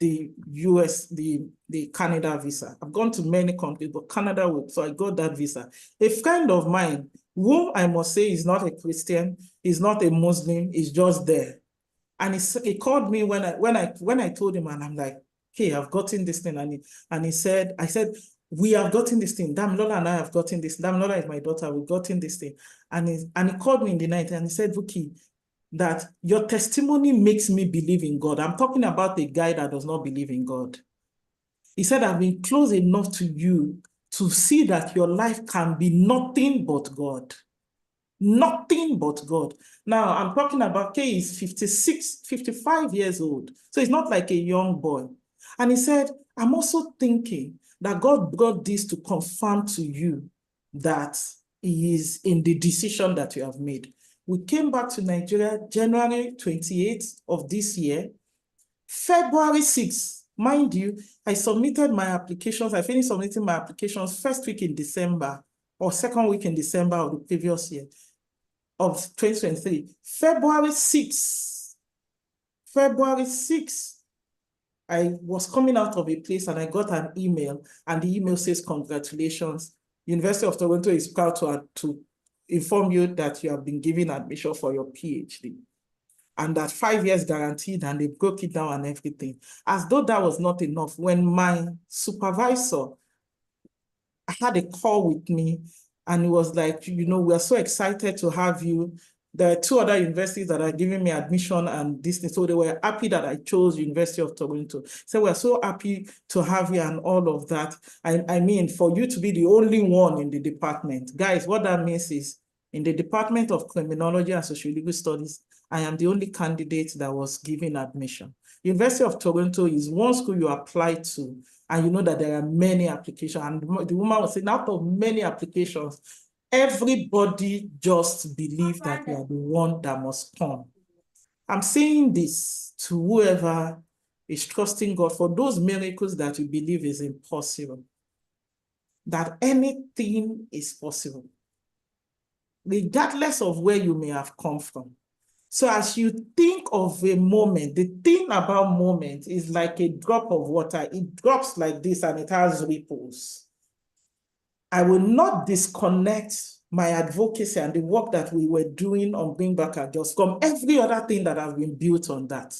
the US, the Canada visa. I've gone to many countries, but Canada, so I got that visa. A friend of mine, who I must say is not a Christian, is not a Muslim, is just there. And he called me when I told him, and I'm like, hey, I've gotten this thing. And he said, I said, we have gotten this thing. Damilola and I have gotten this. Damilola is my daughter. We've gotten this thing. And he called me in the night and he said, Vuki, that your testimony makes me believe in God. I'm talking about a guy that does not believe in God. He said, I've been close enough to you to see that your life can be nothing but God. Nothing but God. Now, I'm talking about K is 56, 55 years old. So it's not like a young boy. And he said, I'm also thinking that God brought this to confirm to you that he is in the decision that you have made. We came back to Nigeria January 28th of this year. February 6th, mind you, I submitted my applications. I finished submitting my applications first week in December or second week in December of the previous year of 2023. February 6th, I was coming out of a place and I got an email, and the email says, congratulations. University of Toronto is proud to inform you that you have been given admission for your PhD. And that 5 years guaranteed, and they broke it down and everything. As though that was not enough, when my supervisor had a call with me, and he was like, you know, we're so excited to have you. There are 2 other universities that are giving me admission and this thing. So they were happy that I chose University of Toronto. So we're so happy to have you and all of that. I mean, for you to be the only one in the department. Guys, what that means is, in the Department of Criminology and Sociological Studies, I am the only candidate that was given admission. University of Toronto is one school you apply to, and you know that there are many applications. And the woman was saying, out of many applications, everybody just believes that you are the one that must come. I'm saying this to whoever is trusting God for those miracles that you believe is impossible, that anything is possible, regardless of where you may have come from. So as you think of a moment, the thing about moment is like a drop of water. It drops like this and it has ripples. I will not disconnect my advocacy and the work that we were doing on Bring Back Our Girls from every other thing that has been built on that.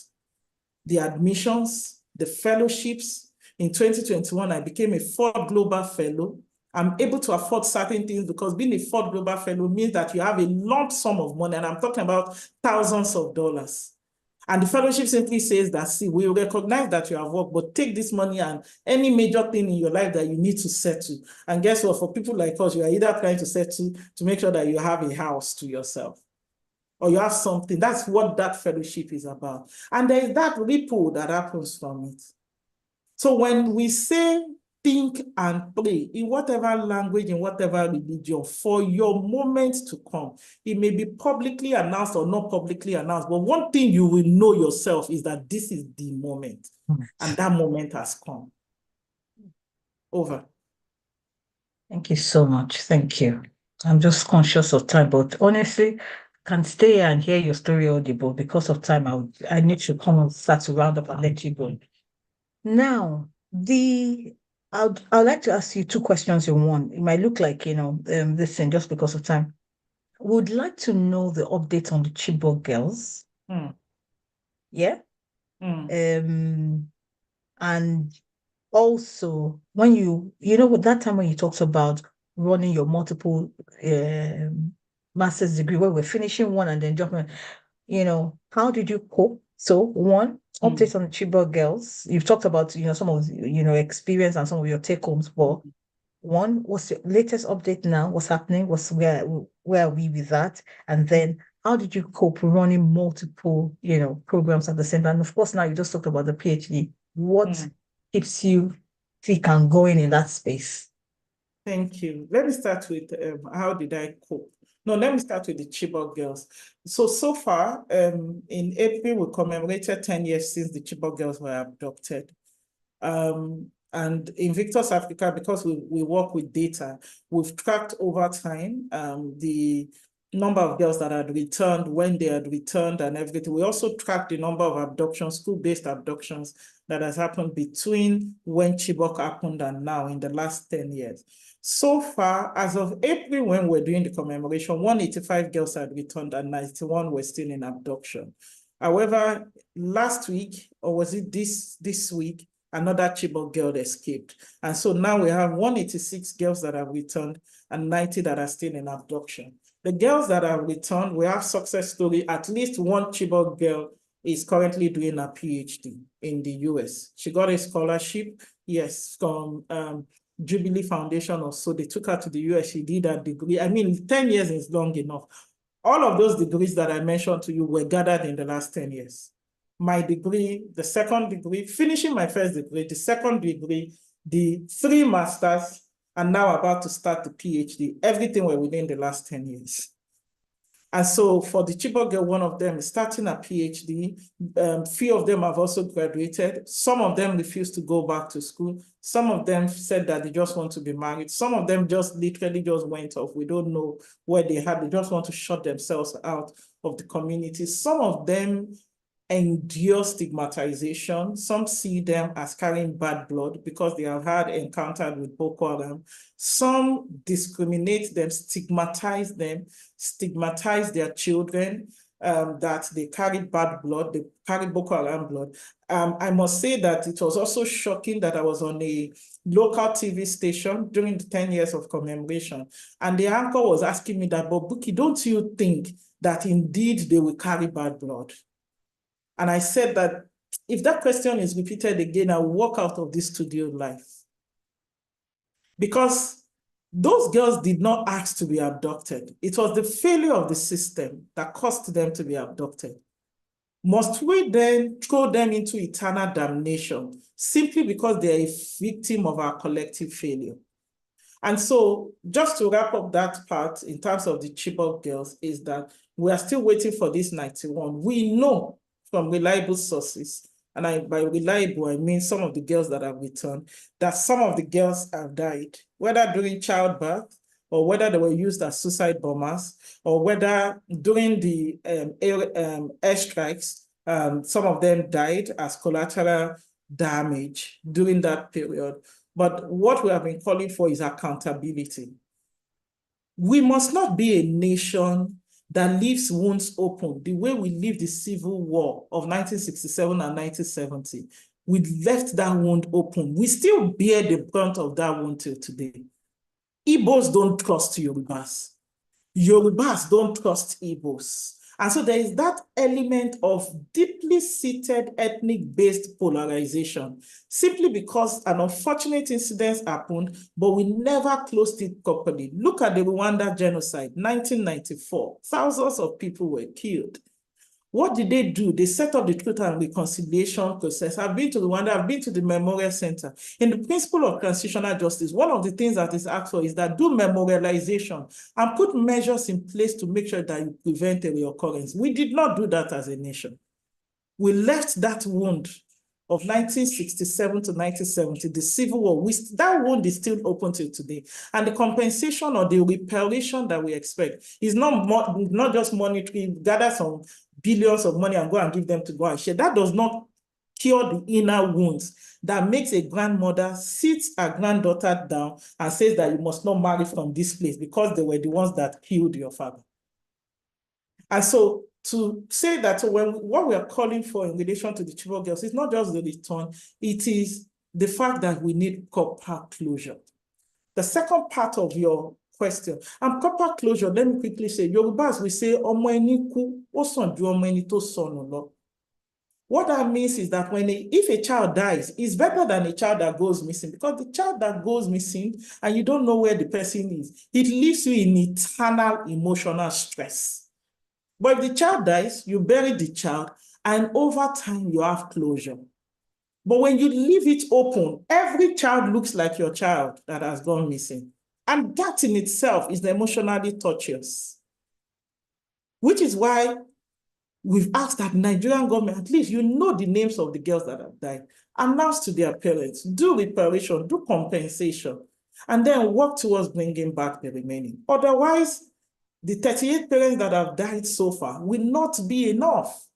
The admissions, the fellowships. In 2021, I became a Ford Global Fellow. I'm able to afford certain things because being a Ford Global Fellow means that you have a lump sum of money, and I'm talking about thousands of dollars. And the fellowship simply says that, see, we recognize that you have worked, but take this money and any major thing in your life that you need to settle. And guess what? For people like us, you are either trying to settle to make sure that you have a house to yourself, or you have something. That's what that fellowship is about. And there is that ripple that happens from it. So when we say think and pray in whatever language, in whatever religion, for your moment to come, it may be publicly announced or not publicly announced, but one thing you will know yourself is that this is the moment, and that moment has come. Over. Thank you so much. Thank you. I'm just conscious of time, but honestly, can stay here and hear your story audible. Because of time, I need to come and start to round up and let you go. Now, I'd like to ask you 2 questions in one. It might look like, this thing just because of time. Would like to know the update on the Chibok girls. Yeah. And also, when with that time when you talked about running your multiple master's degree, where we're finishing one and then jumping, how did you cope? So, 1, update on the Chibok girls. You've talked about, some of, experience and some of your take homes, but 1, what's your latest update now? What's happening? Where are we with that? And then how did you cope running multiple, programs at the same time? And of course, now you just talked about the PhD. What keeps you thick and going in that space? Thank you. Let me start with how did I cope? No, let me start with the Chibok girls. So far, in April, we commemorated 10 years since the Chibok girls were abducted. And in Victus Africa, because we work with data, we've tracked over time the number of girls that had returned, when they had returned and everything. We also tracked the number of abductions, school-based abductions that has happened between when Chibok happened and now in the last 10 years. So far, as of April, when we're doing the commemoration, 185 girls had returned and 91 were still in abduction. However, last week, or was it this week, another Chibok girl escaped. And so now we have 186 girls that have returned and 90 that are still in abduction. The girls that have returned, we have success story. At least one Chibok girl is currently doing a PhD in the US. She got a scholarship, yes, from Jubilee Foundation or so. They took her to the US. She did a degree. I mean, 10 years is long enough. All of those degrees that I mentioned to you were gathered in the last 10 years. My degree, the second degree, finishing my first degree, the second degree, the 3 masters, and now about to start the PhD. Everything were within the last 10 years. And so for the Chibok girl, one of them is starting a PhD. Few of them have also graduated. Some of them refused to go back to school. Some of them said that they just want to be married. Some of them just literally just went off. We don't know where they just want to shut themselves out of the community. Some of them endure stigmatization. Some see them as carrying bad blood because they have had encounter with Boko Haram. Some discriminate them, stigmatize their children, that they carry bad blood, they carry Boko Haram blood. I must say that it was also shocking that I was on a local TV station during the 10 years of commemoration, and the anchor was asking me that, but Buki, don't you think that indeed they will carry bad blood? And I said that if that question is repeated again, I'll walk out of this studio life. Because those girls did not ask to be abducted. It was the failure of the system that caused them to be abducted. Must we then throw them into eternal damnation simply because they are a victim of our collective failure? And so just to wrap up that part in terms of the Chibok girls is that we are still waiting for this 91. We know from reliable sources, and by reliable, I mean some of the girls that have returned, that some of the girls have died, whether during childbirth or whether they were used as suicide bombers, or whether during the airstrikes, some of them died as collateral damage during that period. But what we have been calling for is accountability. We must not be a nation that leaves wounds open the way we leave the Civil War of 1967 and 1970. We left that wound open. We still bear the brunt of that wound till today. Igbos don't trust Yorubas. Yorubas don't trust Igbos. And so there is that element of deeply seated ethnic-based polarization, simply because an unfortunate incident happened, but we never closed it properly. Look at the Rwanda genocide, 1994. Thousands of people were killed. What did they do? They set up the Truth and Reconciliation process. I've been to Rwanda, I've been to the Memorial Center. In the principle of transitional justice, one of the things that is asked for is that do memorialization and put measures in place to make sure that you prevent a reoccurrence. We did not do that as a nation. We left that wound of 1967 to 1970, the Civil War, that wound is still open till today. And the compensation or the reparation that we expect is not just monetary, gather some billions of money and go and give them to go and share. That does not cure the inner wounds that makes a grandmother sit her granddaughter down and says that you must not marry from this place because they were the ones that killed your father. And so to say that what we are calling for in relation to the Chibok girls is not just the return, it is the fact that we need proper closure. The second part of your question, and proper closure, let me quickly say, Yorubas, we say, Omo eni ku, o san ju omo eni to sọnù lọ. What that means is that if a child dies, it's better than a child that goes missing, because the child that goes missing and you don't know where the person is, it leaves you in eternal emotional stress. But if the child dies, you bury the child, and over time you have closure. But when you leave it open, every child looks like your child that has gone missing. And that in itself is emotionally torturous. Which is why we've asked that Nigerian government, at least you know the names of the girls that have died, announce to their parents, do reparation, do compensation, and then work towards bringing back the remaining. Otherwise, the 38 parents that have died so far will not be enough.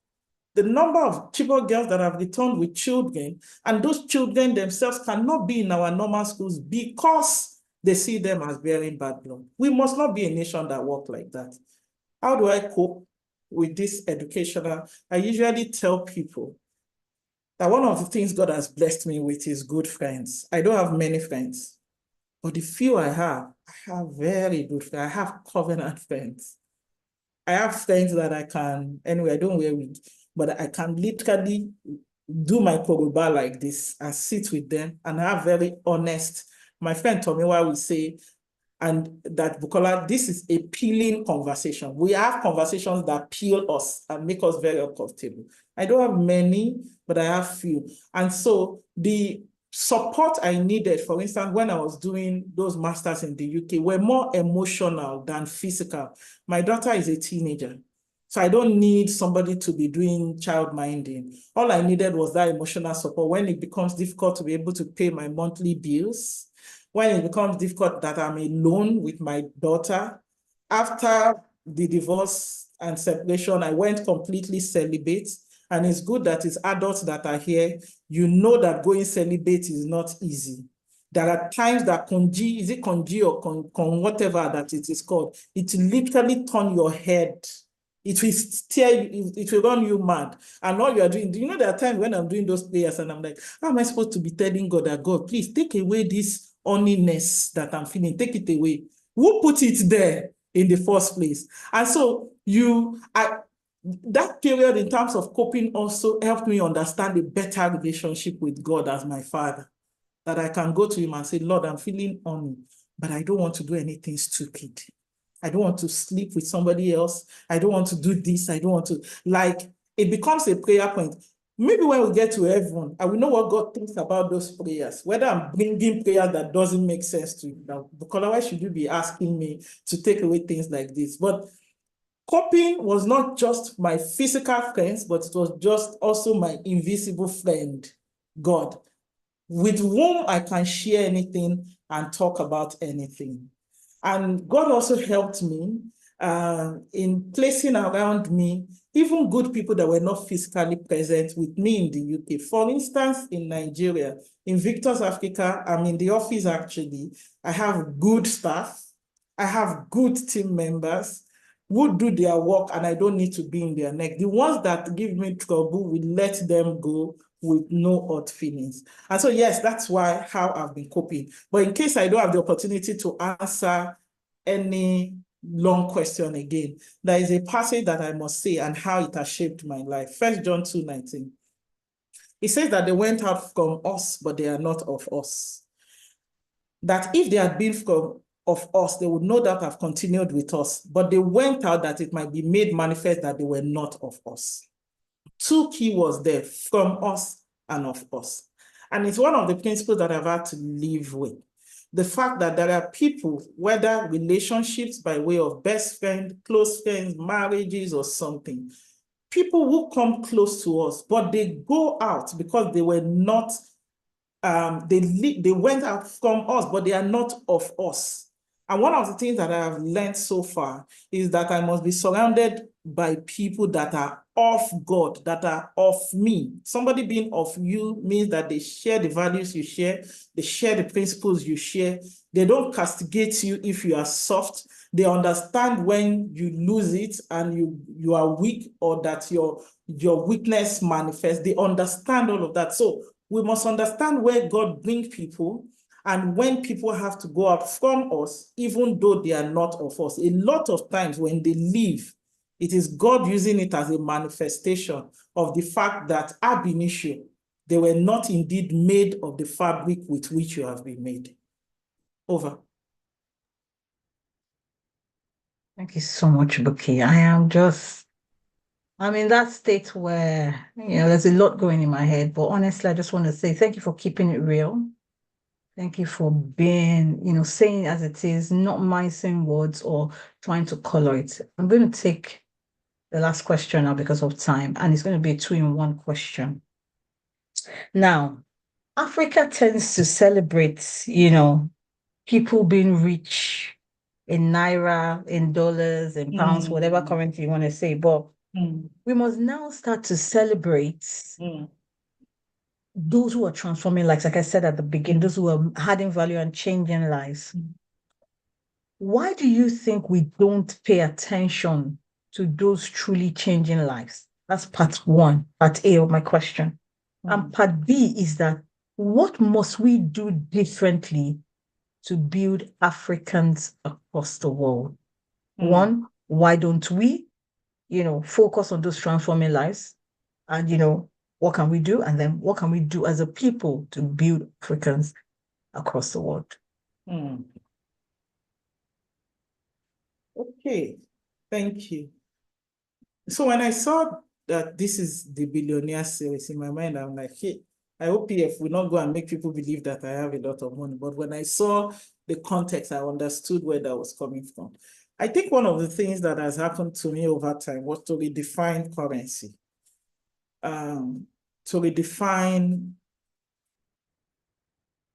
The number of Chibok girls that have returned with children, and those children themselves cannot be in our normal schools because they see them as bearing bad blood. We must not be a nation that works like that. How do I cope with this educational? I usually tell people that one of the things God has blessed me with is good friends. I don't have many friends, but the few I have very good friends. I have covenant friends. I have friends that I can, anyway, I don't wear wig, but I can literally do my Yoruba like this and sit with them and have very honest. My friend Tomiwa will say, and that Bukola, this is a peeling conversation. We have conversations that peel us and make us very uncomfortable. I don't have many, but I have few. And so the support I needed, for instance, when I was doing those masters in the UK, were more emotional than physical. My daughter is a teenager, so I don't need somebody to be doing child minding. All I needed was that emotional support when it becomes difficult to be able to pay my monthly bills, when it becomes difficult that I'm alone with my daughter. After the divorce and separation, I went completely celibate. And it's good that it's adults that are here. You know that going celibate is not easy. There are times that conji, is it conji or con whatever that it is called, it literally turn your head. It will steer you, it will run you mad. And all you are doing, do you know there are times when I'm doing those prayers and I'm like, how am I supposed to be telling God that, God, please take away this uneasiness that I'm feeling, take it away. Who put it there in the first place? And so that period in terms of coping also helped me understand a better relationship with God as my father, that I can go to him and say, Lord, I'm feeling on, but I don't want to do anything stupid. I don't want to sleep with somebody else. I don't want to do this. I don't want to, like, it becomes a prayer point. Maybe when we get to heaven, I will know what God thinks about those prayers, whether I'm bringing prayers that doesn't make sense to you. Now, because why should you be asking me to take away things like this? But coping was not just my physical friends, but it was just also my invisible friend, God, with whom I can share anything and talk about anything. And God also helped me in placing around me even good people that were not physically present with me in the UK. For instance, in Nigeria, in Victor's Africa, I'm in the office actually. I have good staff. I have good team members who do their work and I don't need to be in their neck. The ones that give me trouble, we let them go with no hurt feelings. And so, yes, that's how I've been coping. But in case I don't have the opportunity to answer any long question again, there is a passage that I must say and how it has shaped my life. 1 John 2:19. It says that they went out from us, but they are not of us. That if they had been of us, they would no doubt have continued with us, but they went out that it might be made manifest that they were not of us. Two keywords there, from us and of us. And it's one of the principles that I've had to live with. The fact that there are people, whether relationships by way of best friend, close friends, marriages or something, people who come close to us, but they go out because they were not, they went out from us, but they are not of us. And one of the things that I have learned so far is that I must be surrounded by people that are of God, that are of me. Somebody being of you means that they share the values you share, they share the principles you share. They don't castigate you if you are soft. They understand when you lose it and you are weak, or that your weakness manifests. They understand all of that. So we must understand where God brings people, and when people have to go out from us, even though they are not of us. A lot of times when they leave, it is God using it as a manifestation of the fact that ab initio, they were not indeed made of the fabric with which you have been made. Over. Thank you so much, Buki. I'm in that state where, there's a lot going in my head, but honestly, I just want to say thank you for keeping it real. Thank you for being, saying as it is, not mincing words or trying to color it. I'm going to take the last question now because of time, and it's going to be a 2-in-1 question. Now, Africa tends to celebrate, people being rich in naira, in dollars, in pounds, whatever currency you want to say. But we must now start to celebrate those who are transforming lives, like I said at the beginning, those who are adding value and changing lives. Why do you think we don't pay attention to those truly changing lives? That's part one, part A of my question. And part B is that what must we do differently to build Africans across the world? One, why don't we, focus on those transforming lives? And, what can we do? And then what can we do as a people to build Africans across the world? Okay, thank you. So when I saw that this is the Billionaire series, in my mind, I'm like, hey, I hope PF will not go and make people believe that I have a lot of money. But when I saw the context, I understood where that was coming from. I think one of the things that has happened to me over time was to redefine currency, to redefine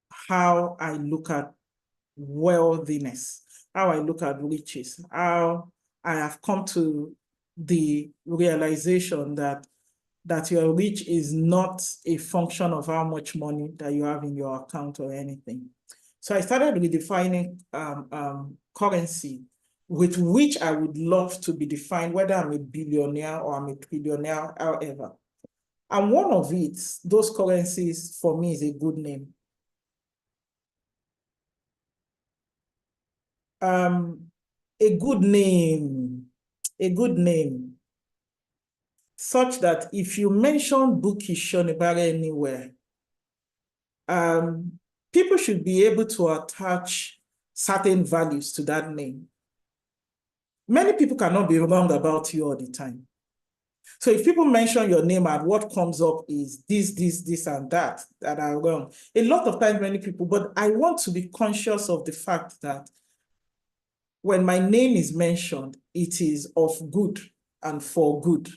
how I look at worthiness, how I look at riches, how I have come to the realization that your rich is not a function of how much money that you have in your account or anything. So I started redefining currency with which I would love to be defined, whether I'm a billionaire or I'm a trillionaire, however. And one of it, those currencies for me is a good name. A good name, such that if you mention Shonibare anywhere, people should be able to attach certain values to that name. Many people cannot be wrong about you all the time. So if people mention your name and what comes up is this, and that are wrong, a lot of times many people, but I want to be conscious of the fact that when my name is mentioned, it is of good and for good.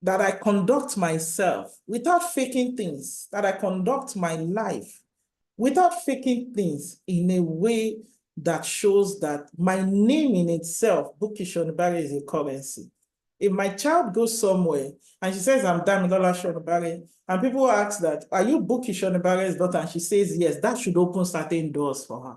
That I conduct myself without faking things, that I conduct my life without faking things in a way that shows that my name in itself, Shonibare, is a currency. If my child goes somewhere and she says, I'm Damilola Shonibare, and people ask that, are you Shonibare's daughter? And she says, yes, that should open certain doors for her.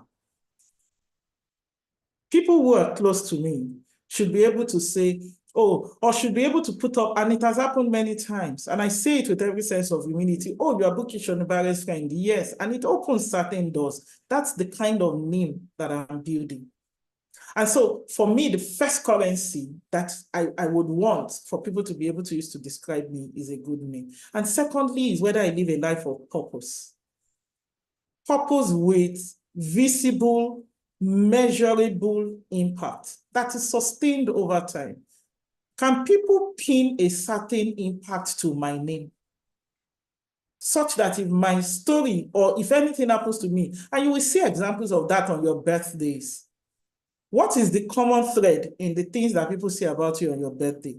People who are close to me should be able to say, oh, or should be able to put up, and it has happened many times, and I say it with every sense of humility, oh, you are Shonibare's friend, yes, and it opens certain doors. That's the kind of name that I'm building. And so for me, the first currency that I would want for people to be able to use to describe me is a good name. And secondly is whether I live a life of purpose. Purpose with visible, measurable impact that is sustained over time. Can people pin a certain impact to my name? Such that if my story or if anything happens to me, and you will see examples of that on your birthdays, what is the common thread in the things that people say about you on your birthday?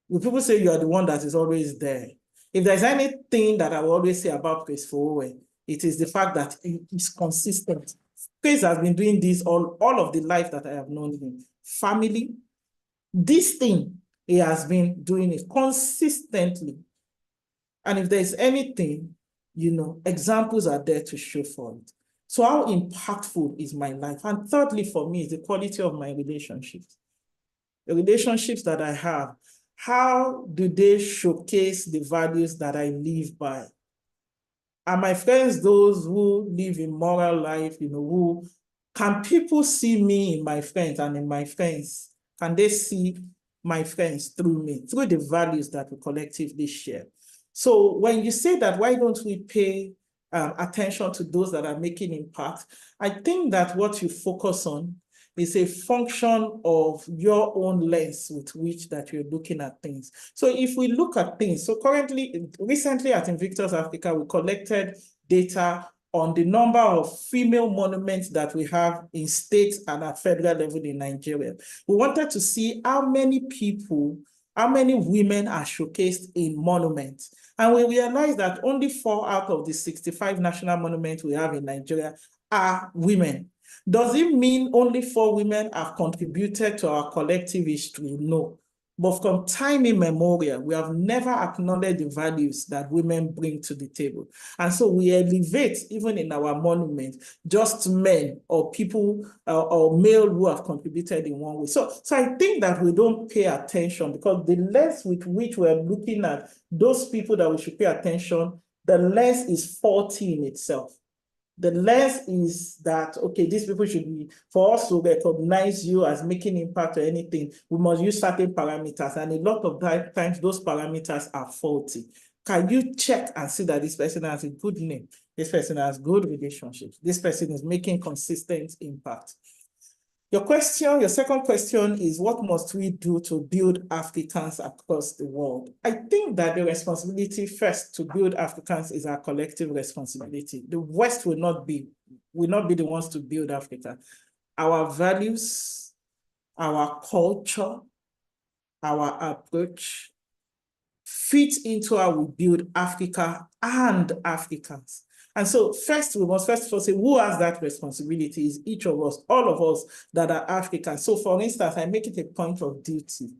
Will people say you are the one that is always there? If there's anything that I will always say about Chris Fowowe, it is the fact that it is consistent. Chris has been doing this all of the life that I have known him. Family, this thing, he has been doing it consistently. And if there's anything, examples are there to show for it. So how impactful is my life? And thirdly, for me, is the quality of my relationships. The relationships that I have, how do they showcase the values that I live by? Are my friends those who live a moral life, who can people see me in my friends and in my friends? Can they see my friends through me, through the values that we collectively share? So when you say that, why don't we pay attention to those that are making impact? I think that what you focus on is a function of your own lens with which that you're looking at things. So if we look at things, so recently at Invictus Africa, we collected data on the number of female monuments that we have in states and at federal level in Nigeria. We wanted to see how many people, how many women are showcased in monuments. And we realized that only 4 out of the 65 national monuments we have in Nigeria are women. Does it mean only 4 women have contributed to our collective history? No. But from time immemorial, we have never acknowledged the values that women bring to the table. And so we elevate, even in our monument, just men or people or male who have contributed in one way. So I think that we don't pay attention, because the less with which we're looking at those people that we should pay attention, the less is faulty in itself. The less is that, okay, these people should be, for us to recognize you as making impact or anything, we must use certain parameters. And a lot of times those parameters are faulty. Can you check and see that this person has a good name? This person has good relationships. This person is making consistent impact. Your second question is, what must we do to build Africans across the world? I think that the responsibility first to build Africans is our collective responsibility. The West will not be the ones to build Africa. Our values, our culture, our approach fit into how we build Africa and Africans. And so first, we must first of all say, who has that responsibility? Is each of us, all of us that are African. So for instance, I make it a point of duty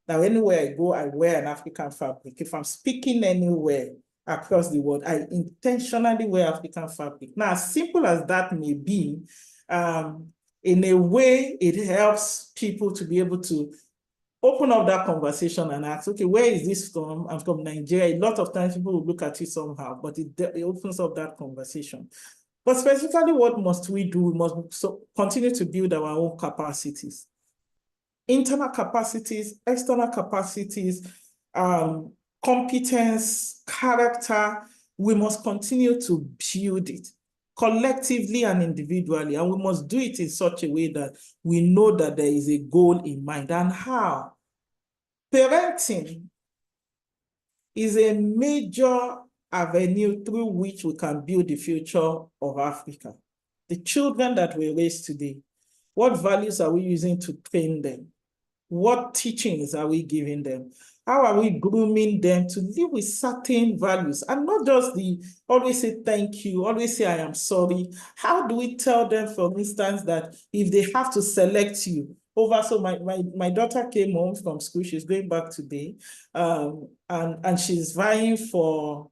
that anywhere I go, I wear an African fabric. If I'm speaking anywhere across the world, I intentionally wear African fabric. Now, as simple as that may be, in a way, it helps people to be able to open up that conversation and ask, okay, where is this from? I'm from Nigeria. A lot of times people will look at you somehow, but it opens up that conversation. But specifically, what must we do? We must continue to build our own capacities. Internal capacities, external capacities, competence, character. We must continue to build it collectively and individually, and we must do it in such a way that we know that there is a goal in mind. And how? Parenting is a major avenue through which we can build the future of Africa. The children that we raise today, what values are we using to train them? What teachings are we giving them? How are we grooming them to live with certain values? And not just the always say thank you, always say I am sorry. How do we tell them, for instance, that if they have to select you over, so my daughter came home from school, she's going back today, and she's vying for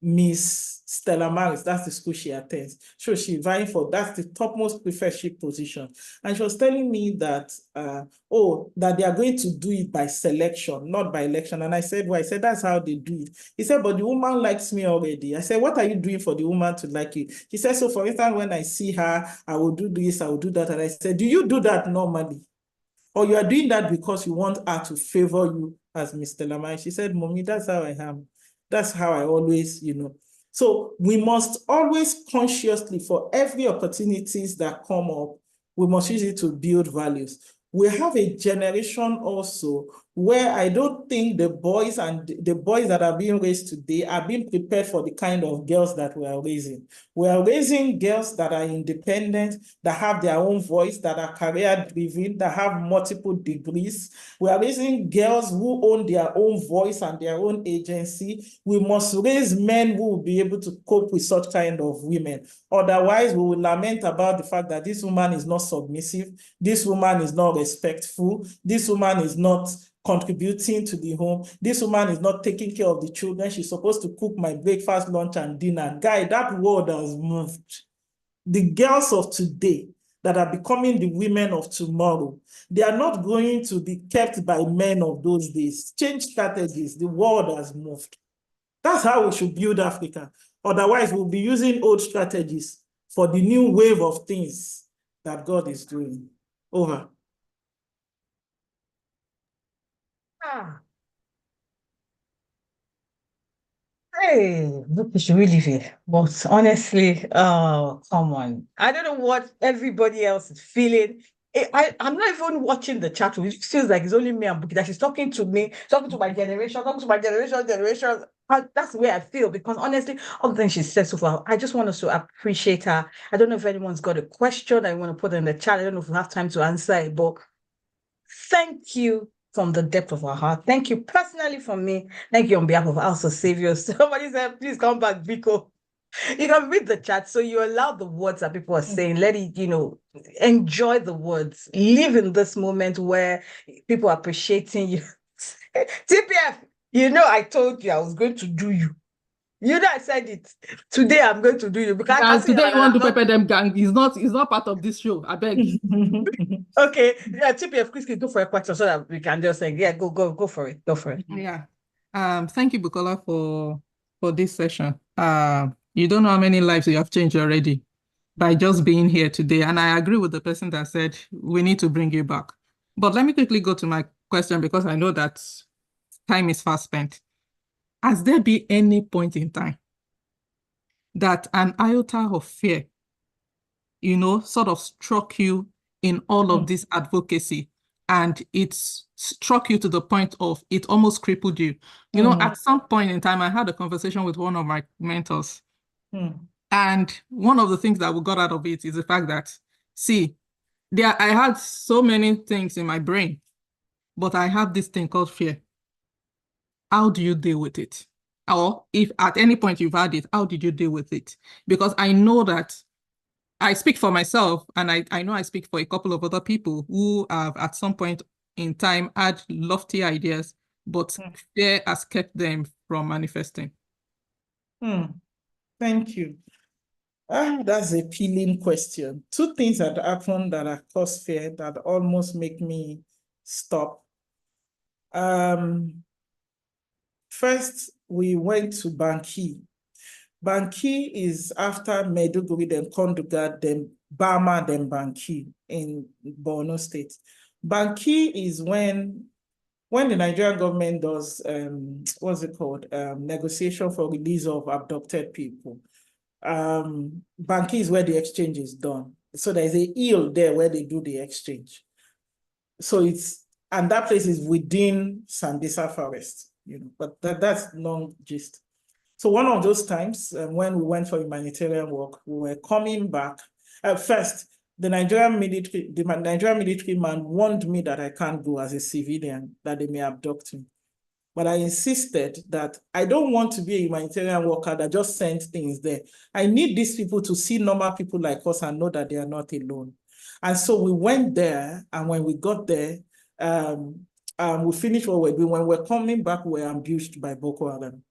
Miss Stella Maris, that's the school she attends. So she's vying for, that's the topmost professorship position. And she was telling me that, that they are going to do it by selection, not by election. And I said, well, I said, that's how they do it. He said, but the woman likes me already. I said, what are you doing for the woman to like you? He said, so for instance, when I see her, I will do this, I will do that. And I said, do you do that normally? Or you are doing that because you want her to favor you as Miss Stella Maris? She said, Mommy, that's how I am. That's how I always, So we must always consciously, for every opportunities that come up, we must use it to build values. We have a generation also where I don't think the boys that are being raised today are being prepared for the kind of girls that we are raising. We are raising girls that are independent, that have their own voice, that are career-driven, that have multiple degrees. We are raising girls who own their own voice and their own agency. We must raise men who will be able to cope with such kind of women. Otherwise, we will lament about the fact that this woman is not submissive, this woman is not respectful, this woman is not contributing to the home, this woman is not taking care of the children, she's supposed to cook my breakfast, lunch, and dinner. Guy, that world has moved. The girls of today that are becoming the women of tomorrow, they are not going to be kept by men of those days. Change strategies, the world has moved. That's how we should build Africa. Otherwise, we'll be using old strategies for the new wave of things that God is doing. Over. Hey, look, we should really leave it. But honestly, oh, come on. I don't know what everybody else is feeling. I'm not even watching the chat. It feels like it's only me and Buki that she's talking to me, talking to my generation, talking to my generation. That's the way I feel, because honestly, all the things she said so far, I just want us to appreciate her. I don't know if anyone's got a question I want to put in the chat. I don't know if we have time to answer it, but thank you from the depth of our heart. Thank you personally from me. Thank you on behalf of House of Saviors. Somebody said, please come back, Biko. You can read the chat, so you allow the words that people are saying. Let it, enjoy the words. Live in this moment where people are appreciating you. TPF, I told you I was going to do you. I said it. Today I'm going to do you because I can see today you want to not... pepper them gang. He's not part of this show. I beg. Okay, yeah, TPF, quickly go for a question so that we can just say, yeah, go for it. Go for it. Yeah. Thank you, Bukola, for this session. You don't know how many lives you have changed already by just being here today. And I agree with the person that said we need to bring you back. But let me quickly go to my question, because I know that time is fast spent. Has there been any point in time that an iota of fear, sort of struck you in all of this advocacy, and it's struck you to the point of it almost crippled you? At some point in time, I had a conversation with one of my mentors. And one of the things that we got out of it is the fact that, see, I had so many things in my brain, but I have this thing called fear. How do you deal with it? Or if at any point you've had it, how did you deal with it? Because I know that I speak for myself, and I know I speak for a couple of other people who have at some point in time had lofty ideas, but fear has kept them from manifesting. Thank you. That's a peeling question. Two things that happened that have caused fear that almost make me stop. First, we went to Banki. Banki is after Maiduguri, then Konduga, then Bama, then Banki in Borno State. Banki is when the Nigerian government does, what's it called, negotiation for release of abducted people. Banki is where the exchange is done. So there's a hill there where they do the exchange. So and that place is within Sambisa Forest, but that's long gist. So one of those times when we went for humanitarian work, we were coming back. First, the Nigerian military man warned me that I can't go as a civilian, that they may abduct me. But I insisted that I don't want to be a humanitarian worker that just sends things there. I need these people to see normal people like us and know that they are not alone. And so we went there, and when we got there, we finished what we're doing. When we're coming back, we were ambushed by Boko Haram.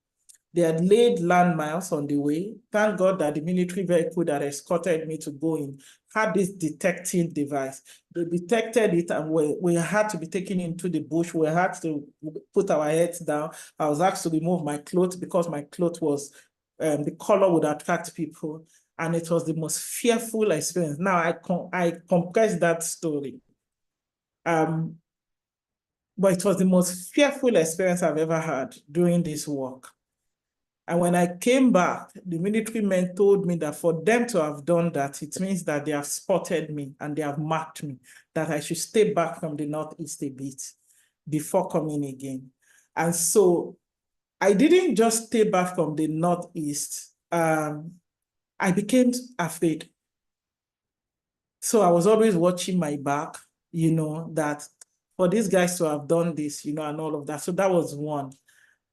They had laid landmines on the way. Thank God that the military vehicle that escorted me to go in had this detecting device. They detected it, and we had to be taken into the bush. We had to put our heads down. I was asked to remove my clothes because my clothes was, the color would attract people. And it was the most fearful experience. Now, I compressed that story. But it was the most fearful experience I've ever had doing this work. And when I came back, the military men told me that for them to have done that, it means that they have spotted me and they have marked me, that I should stay back from the Northeast a bit before coming again. And so I didn't just stay back from the Northeast. I became afraid. So I was always watching my back, that for these guys to have done this, and all of that. So that was one.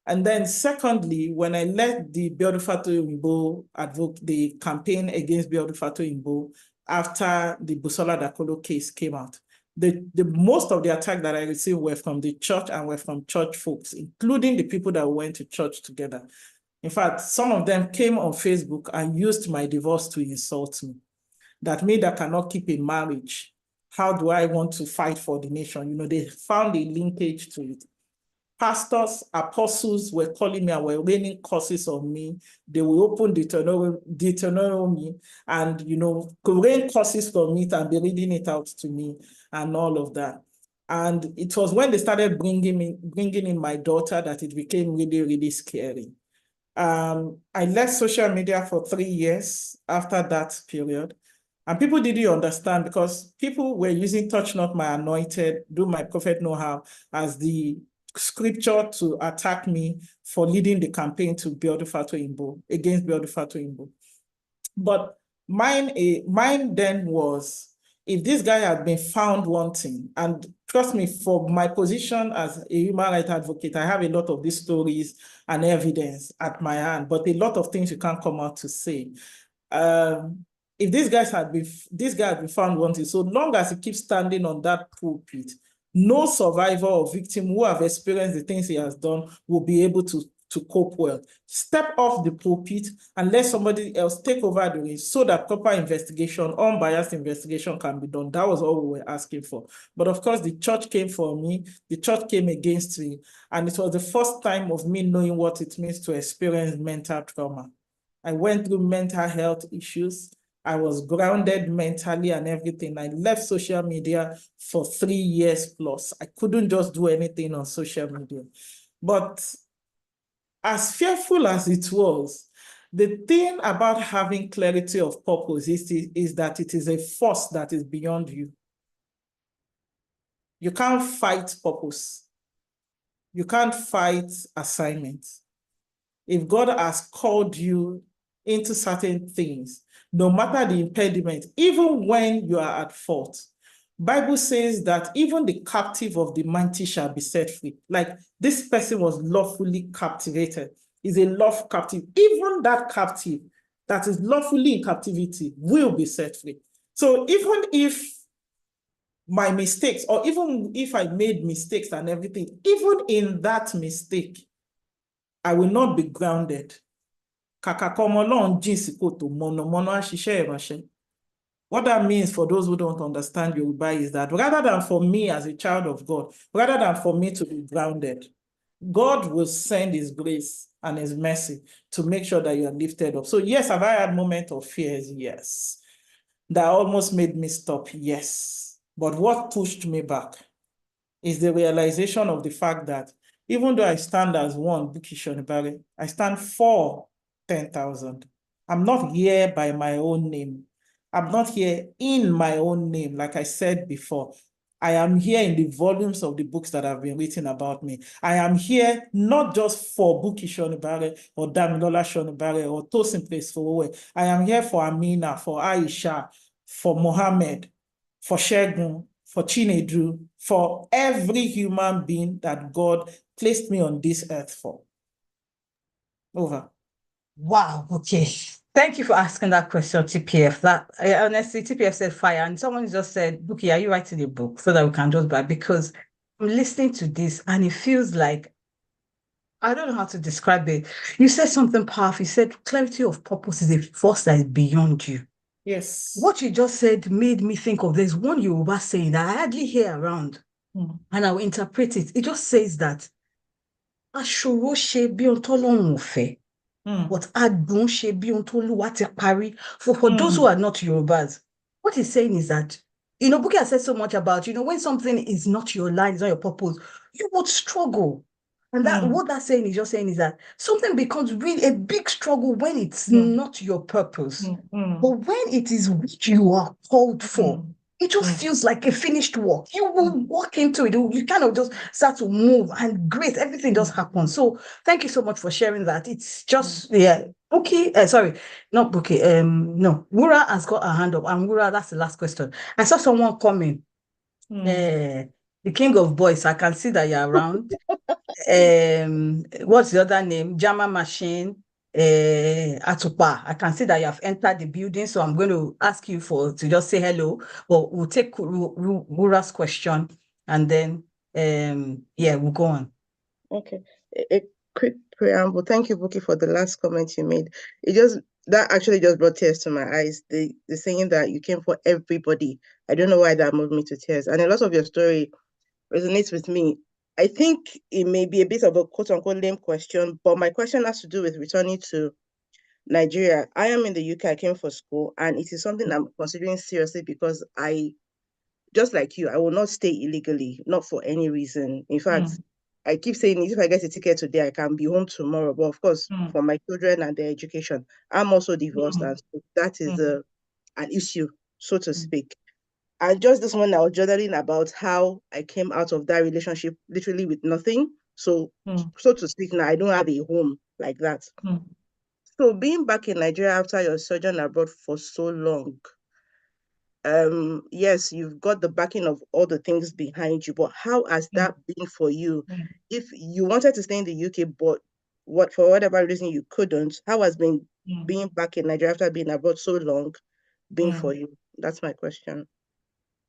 And then secondly, when I led the Biodufato Imbo the campaign against Biodufato Imbo after the Busola Dakolo case came out, the most of the attack that I received were from the church and were from church folks, including the people that went to church together. In fact, some of them came on Facebook and used my divorce to insult me. That me that cannot keep a marriage, how do I want to fight for the nation? They found a linkage to it. Pastors, apostles were calling me and were raining curses on me. They will open Deuteronomy and, rain curses from it and be reading it out to me and all of that. And it was when they started bringing in my daughter that it became really, really scary. I left social media for 3 years after that period. And people didn't understand because people were using touch not my anointed, do my prophet know how as the scripture to attack me for leading the campaign to against Biodun. But mine then was, if this guy had been found wanting, and trust me, for my position as a human rights advocate, I have a lot of these stories and evidence at my hand, but a lot of things you can't come out to say. If this guy had been found wanting, so long as he keeps standing on that pulpit, no survivor or victim who have experienced the things he has done will be able to cope well. Step off the pulpit and let somebody else take over the race so that proper investigation, unbiased investigation can be done. That was all we were asking for. But of course, the church came for me, the church came against me, and it was the first time of me knowing what it means to experience mental trauma. I went through mental health issues. I was grounded mentally and everything. I left social media for 3 years plus. I couldn't just do anything on social media. But as fearful as it was, the thing about having clarity of purpose is that it is a force that is beyond you. You can't fight purpose. You can't fight assignment. If God has called you into certain things, no matter the impediment, even when you are at fault, Bible says that even the captive of the mighty shall be set free. Like this person was lawfully captivated, is a lawful captive. Even that captive that is lawfully in captivity will be set free. So even if my mistakes, or even if I made mistakes and everything, even in that mistake, I will not be grounded. What that means for those who don't understand Yoruba is that rather than for me as a child of God, rather than for me to be grounded, God will send his grace and his mercy to make sure that you are lifted up. So yes, have I had moments of fears? Yes. That almost made me stop? Yes. But what pushed me back is the realization of the fact that even though I stand as one, Buki Shonibare, I stand for 10,000. I'm not here by my own name. I'm not here in my own name, like I said before. I am here in the volumes of the books that have been written about me. I am here not just for Buki Shonibare or Damilola Shonibare or Tosin Place for I am here for Amina, for Aisha, for Mohammed, for Shegun, for Chinedu, for every human being that God placed me on this earth for. Over. Wow, okay. Thank you for asking that question, TPF. That honestly, TPF said fire, and someone just said, Buki, are you writing a book so that we can just buy? Because I'm listening to this and it feels like, I don't know how to describe it. You said something powerful. You said clarity of purpose is a force that is beyond you. Yes. What you just said made me think of, there's one Yoruba saying that I hardly hear around, and I will interpret it. It just says that aṣòro ṣe bí ohun t'Ọlọ́run ò fẹ́, but adùn ṣe bí ohun t'Olúwa ti parí. For those who are not Yorubas, what he's saying is that, Buki has said so much about, when something is not your line, it's not your purpose, you would struggle. And what that's saying is just saying is that something becomes really a big struggle when it's not your purpose. But when it is what you are called for, it just feels like a finished work. You will walk into it. You kind of just start to move, and great, everything just happens. So thank you so much for sharing that. It's just, Buki, sorry, not Buki. No, Wura has got a hand up. And Wura, that's the last question. I saw someone coming. The king of boys. I can see that you're around. What's the other name? Jama Machine, Atupa. I can see that you have entered the building, so I'm going to ask you to just say hello. But we'll take Wura's question, and then we'll go on. Okay, a quick preamble. Thank you, Buki, for the last comment you made. That actually just brought tears to my eyes. The saying that you came for everybody. I don't know why that moved me to tears. And a lot of your story resonates with me. I think it may be a bit of a quote-unquote lame question, but my question has to do with returning to Nigeria. I am in the UK. I came for school, and it is something I'm considering seriously because just like you, I will not stay illegally, not for any reason. In fact, I keep saying if I get a ticket today, I can be home tomorrow. But of course, for my children and their education, I'm also divorced, and so that is an issue so to speak. And just this morning, I was journaling about how I came out of that relationship literally with nothing. So, so to speak, now I don't have a home like that. So being back in Nigeria after your sojourn abroad for so long, yes, you've got the backing of all the things behind you, but how has that been for you? If you wanted to stay in the UK, but for whatever reason you couldn't, how has been being back in Nigeria after being abroad so long been for you? That's my question.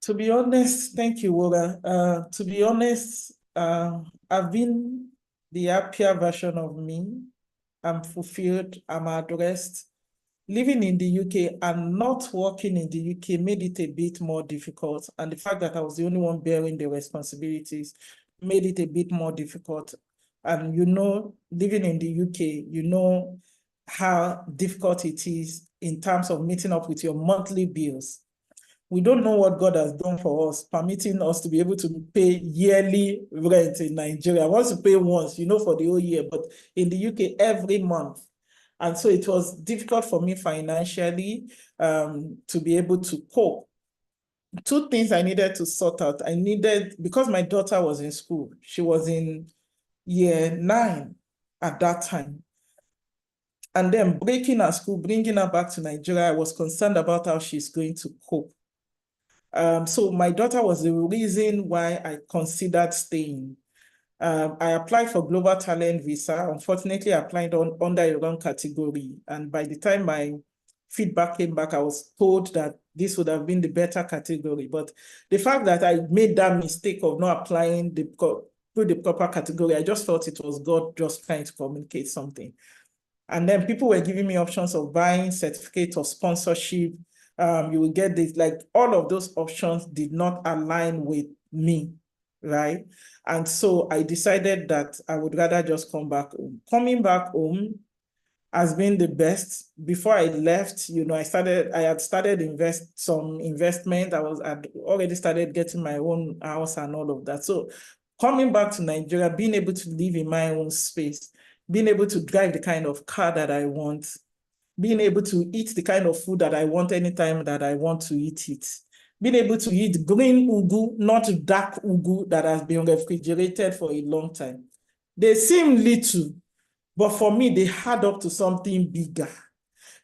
To be honest, thank you, Wora. To be honest, I've been the happier version of me. I'm fulfilled, I'm addressed. Living in the UK and not working in the UK made it a bit more difficult. And the fact that I was the only one bearing the responsibilities made it a bit more difficult. And you know, living in the UK, you know how difficult it is in terms of meeting up with your monthly bills. We don't know what God has done for us, permitting us to be able to pay yearly rent in Nigeria. I want to pay once, you know, for the whole year, but in the UK, every month. And so it was difficult for me financially to be able to cope. Two things I needed to sort out. Because my daughter was in school, she was in year 9 at that time. And then breaking her school, bringing her back to Nigeria, I was concerned about how she's going to cope. So my daughter was the reason why I considered staying. I applied for Global Talent Visa. Unfortunately, I applied under a wrong category. And by the time my feedback came back, I was told that this would have been the better category. But the fact that I made that mistake of not applying through the proper category, I just thought it was God just trying to communicate something. And then people were giving me options of buying certificate of sponsorship. You will get this, like all of those options did not align with me, right? And so I decided that I would rather just come back home. Coming back home has been the best. Before I left, you know, I had started some investment. I'd already started getting my own house and all of that. So coming back to Nigeria, being able to live in my own space, being able to drive the kind of car that I want, being able to eat the kind of food that I want anytime that I want to eat it, being able to eat green ugu, not dark ugu that has been refrigerated for a long time. They seem little, but for me, they add up to something bigger.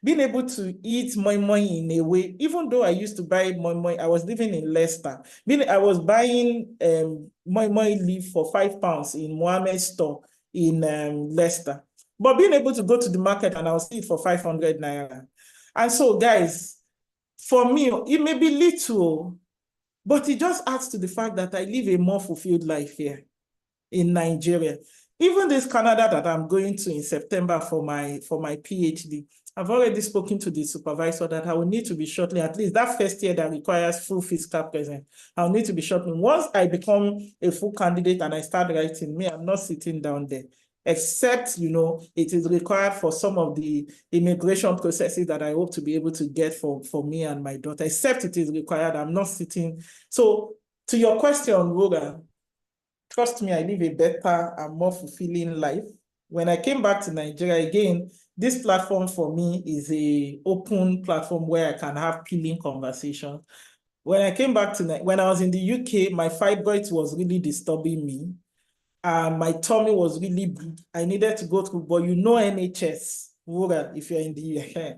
Being able to eat moi moi in a way, even though I used to buy moi moi, I was living in Leicester. I was buying moi moi leaf for £5 in Mohammed's store in Leicester. But being able to go to the market and I'll see it for 500 naira. And so, guys, for me, it may be little, but it just adds to the fact that I live a more fulfilled life here in Nigeria. Even this Canada that I'm going to in September for my PhD, I've already spoken to the supervisor that I will need to be shortly, at least that first year that requires full fiscal presence, I'll need to be shortly. Once I become a full candidate and I start writing, I'm not sitting down there, except, you know, it is required for some of the immigration processes that I hope to be able to get for me and my daughter, except it is required, I'm not sitting. So to your question, Roga, trust me, I live a better and more fulfilling life. When I came back to Nigeria, again, this platform for me is an open platform where I can have peeling conversations. When I came back when I was in the UK, my fibroids was really disturbing me. My tummy was really big. I needed to go through, but you know NHS, if you're in the UK.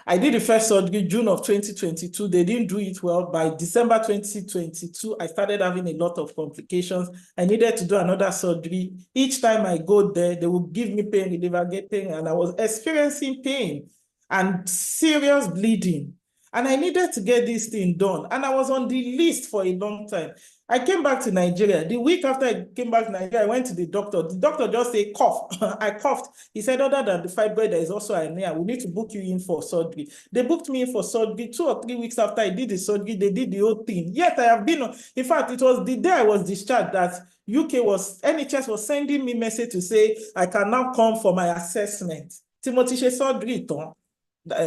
I did the first surgery June of 2022. They didn't do it well. By December 2022, I started having a lot of complications. I needed to do another surgery. Each time I go there, they would give me pain relief, I get pain, and I was experiencing pain and serious bleeding. And I needed to get this thing done. And I was on the list for a long time. I came back to Nigeria. The week after I came back to Nigeria, I went to the doctor. The doctor just said, cough. I coughed. He said, other than the fibroid, there is also hernia. We need to book you in for surgery. They booked me in for surgery. 2 or 3 weeks after I did the surgery, they did the whole thing. Yet I have been, in fact, it was the day I was discharged that NHS was sending me message to say, I can now come for my assessment. Timothy, surgery.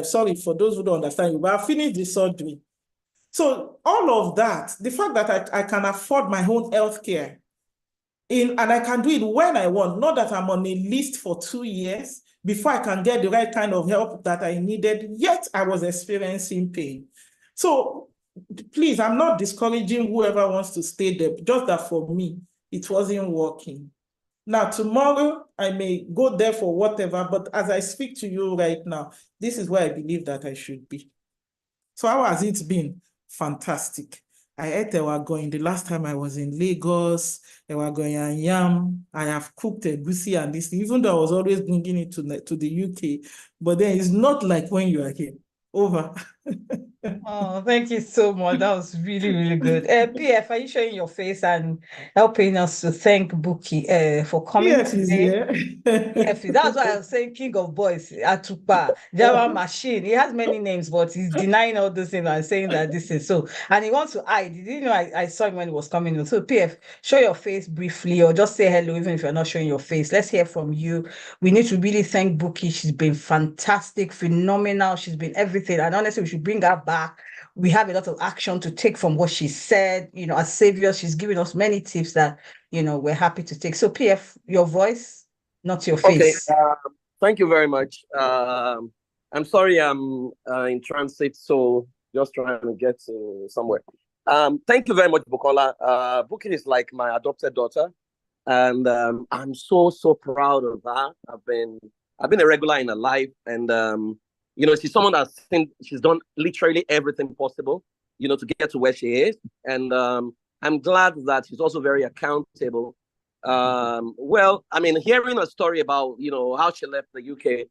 Sorry for those who don't understand you, but I finished the surgery. So all of that, the fact that I can afford my own healthcare, and I can do it when I want, not that I'm on a list for 2 years before I can get the right kind of help that I needed, yet I was experiencing pain. So please, I'm not discouraging whoever wants to stay there, just that for me, it wasn't working. Now, tomorrow, I may go there for whatever, but as I speak to you right now, this is where I believe that I should be. So how has it been? Fantastic. I ate ewago the last time I was in Lagos, ewago and yam. I have cooked egusi and this, even though I was always bringing it to the UK, but then it's not like when you are here. Over. Oh, thank you so much. That was really, really good. PF, are you showing your face and helping us to thank Buki for coming Yes, he's today? here. PF, that's why I was saying King of Boys, Atupa, Java Machine. He has many names, but he's denying all those things and saying that this is so. And he wants to hide. Didn't know I saw him when he was coming in. So PF, show your face briefly or just say hello, even if you're not showing your face. Let's hear from you. We need to really thank Buki. She's been fantastic, phenomenal. She's been everything. And honestly, we should bring her back. We have a lot of action to take from what she said. As saviors, she's given us many tips that, we're happy to take. So PF, your voice, not your face. Okay, thank you very much. I'm sorry I'm in transit, so just trying to get somewhere. Thank you very much, Bukola. Buki is like my adopted daughter, and I'm so proud of her. I've been a regular in her life, and she's someone she's done literally everything possible, to get to where she is, and I'm glad that she's also very accountable. Well, I mean, hearing a story about how she left the UK,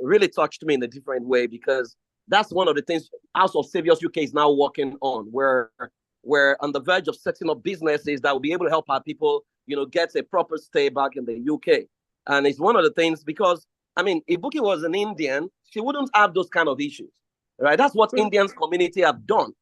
really touched me in a different way, because that's one of the things House of Saviors UK is now working on. We're on the verge of setting up businesses that will be able to help our people, get a proper stay back in the UK. And it's one of the things, because I mean, if Buki was an Indian, she wouldn't have those kind of issues, right? That's what Indians community have done,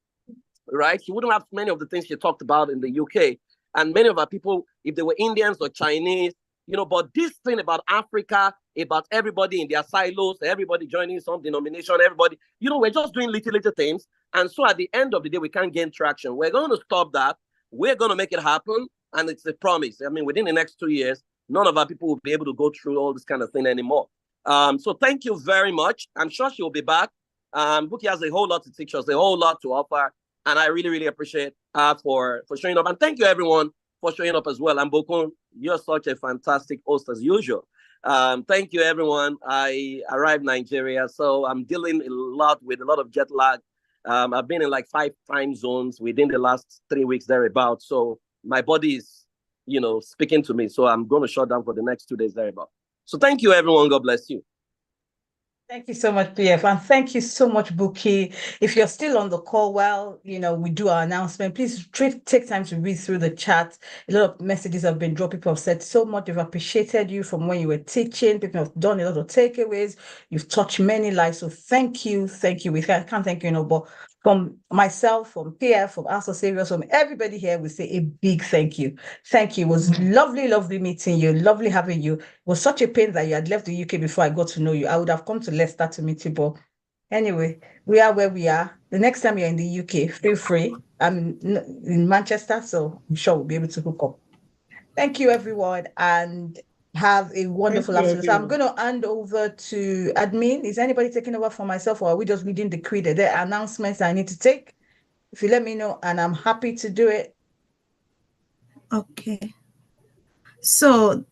right? She wouldn't have many of the things she talked about in the UK. And many of our people, if they were Indians or Chinese, but this thing about Africa, about everybody in their silos, everybody joining some denomination, everybody, we're just doing little things. And so at the end of the day, we can't gain traction. We're going to stop that. We're going to make it happen. And it's a promise. I mean, within the next 2 years, none of our people will be able to go through all this kind of thing anymore. So thank you very much. I'm sure she will be back. Buki has a whole lot to teach us, a whole lot to offer. And I really, really appreciate her for showing up. And thank you, everyone, for showing up as well. And Bokun, you're such a fantastic host as usual. Thank you, everyone. I arrived in Nigeria, so I'm dealing with a lot of jet lag. I've been in like 5 time zones within the last 3 weeks thereabout. So my body is, speaking to me. So I'm going to shut down for the next 2 days thereabout. So thank you, everyone. God bless you. Thank you so much, PF. And thank you so much, Buki. If you're still on the call while, we do our announcement, please take time to read through the chat. A lot of messages have been dropped. People have said so much. They've appreciated you from when you were teaching. People have done a lot of takeaways. You've touched many lives. So thank you. Thank you. We can't thank you, but from myself, from PF, from House of Saviors, from everybody here, we say a big thank you. Thank you. It was lovely meeting you. Lovely having you. It was such a pain that you had left the UK before I got to know you. I would have come to Leicester to meet you, but anyway, we are where we are. The next time you're in the UK, feel free. I'm in Manchester, so I'm sure we'll be able to hook up. Thank you, everyone, and have a wonderful afternoon. So I'm going to hand over to admin. Is anybody taking over for myself, or are we just reading the creed? Are there announcements I need to take? If you let me know, and I'm happy to do it. Okay. So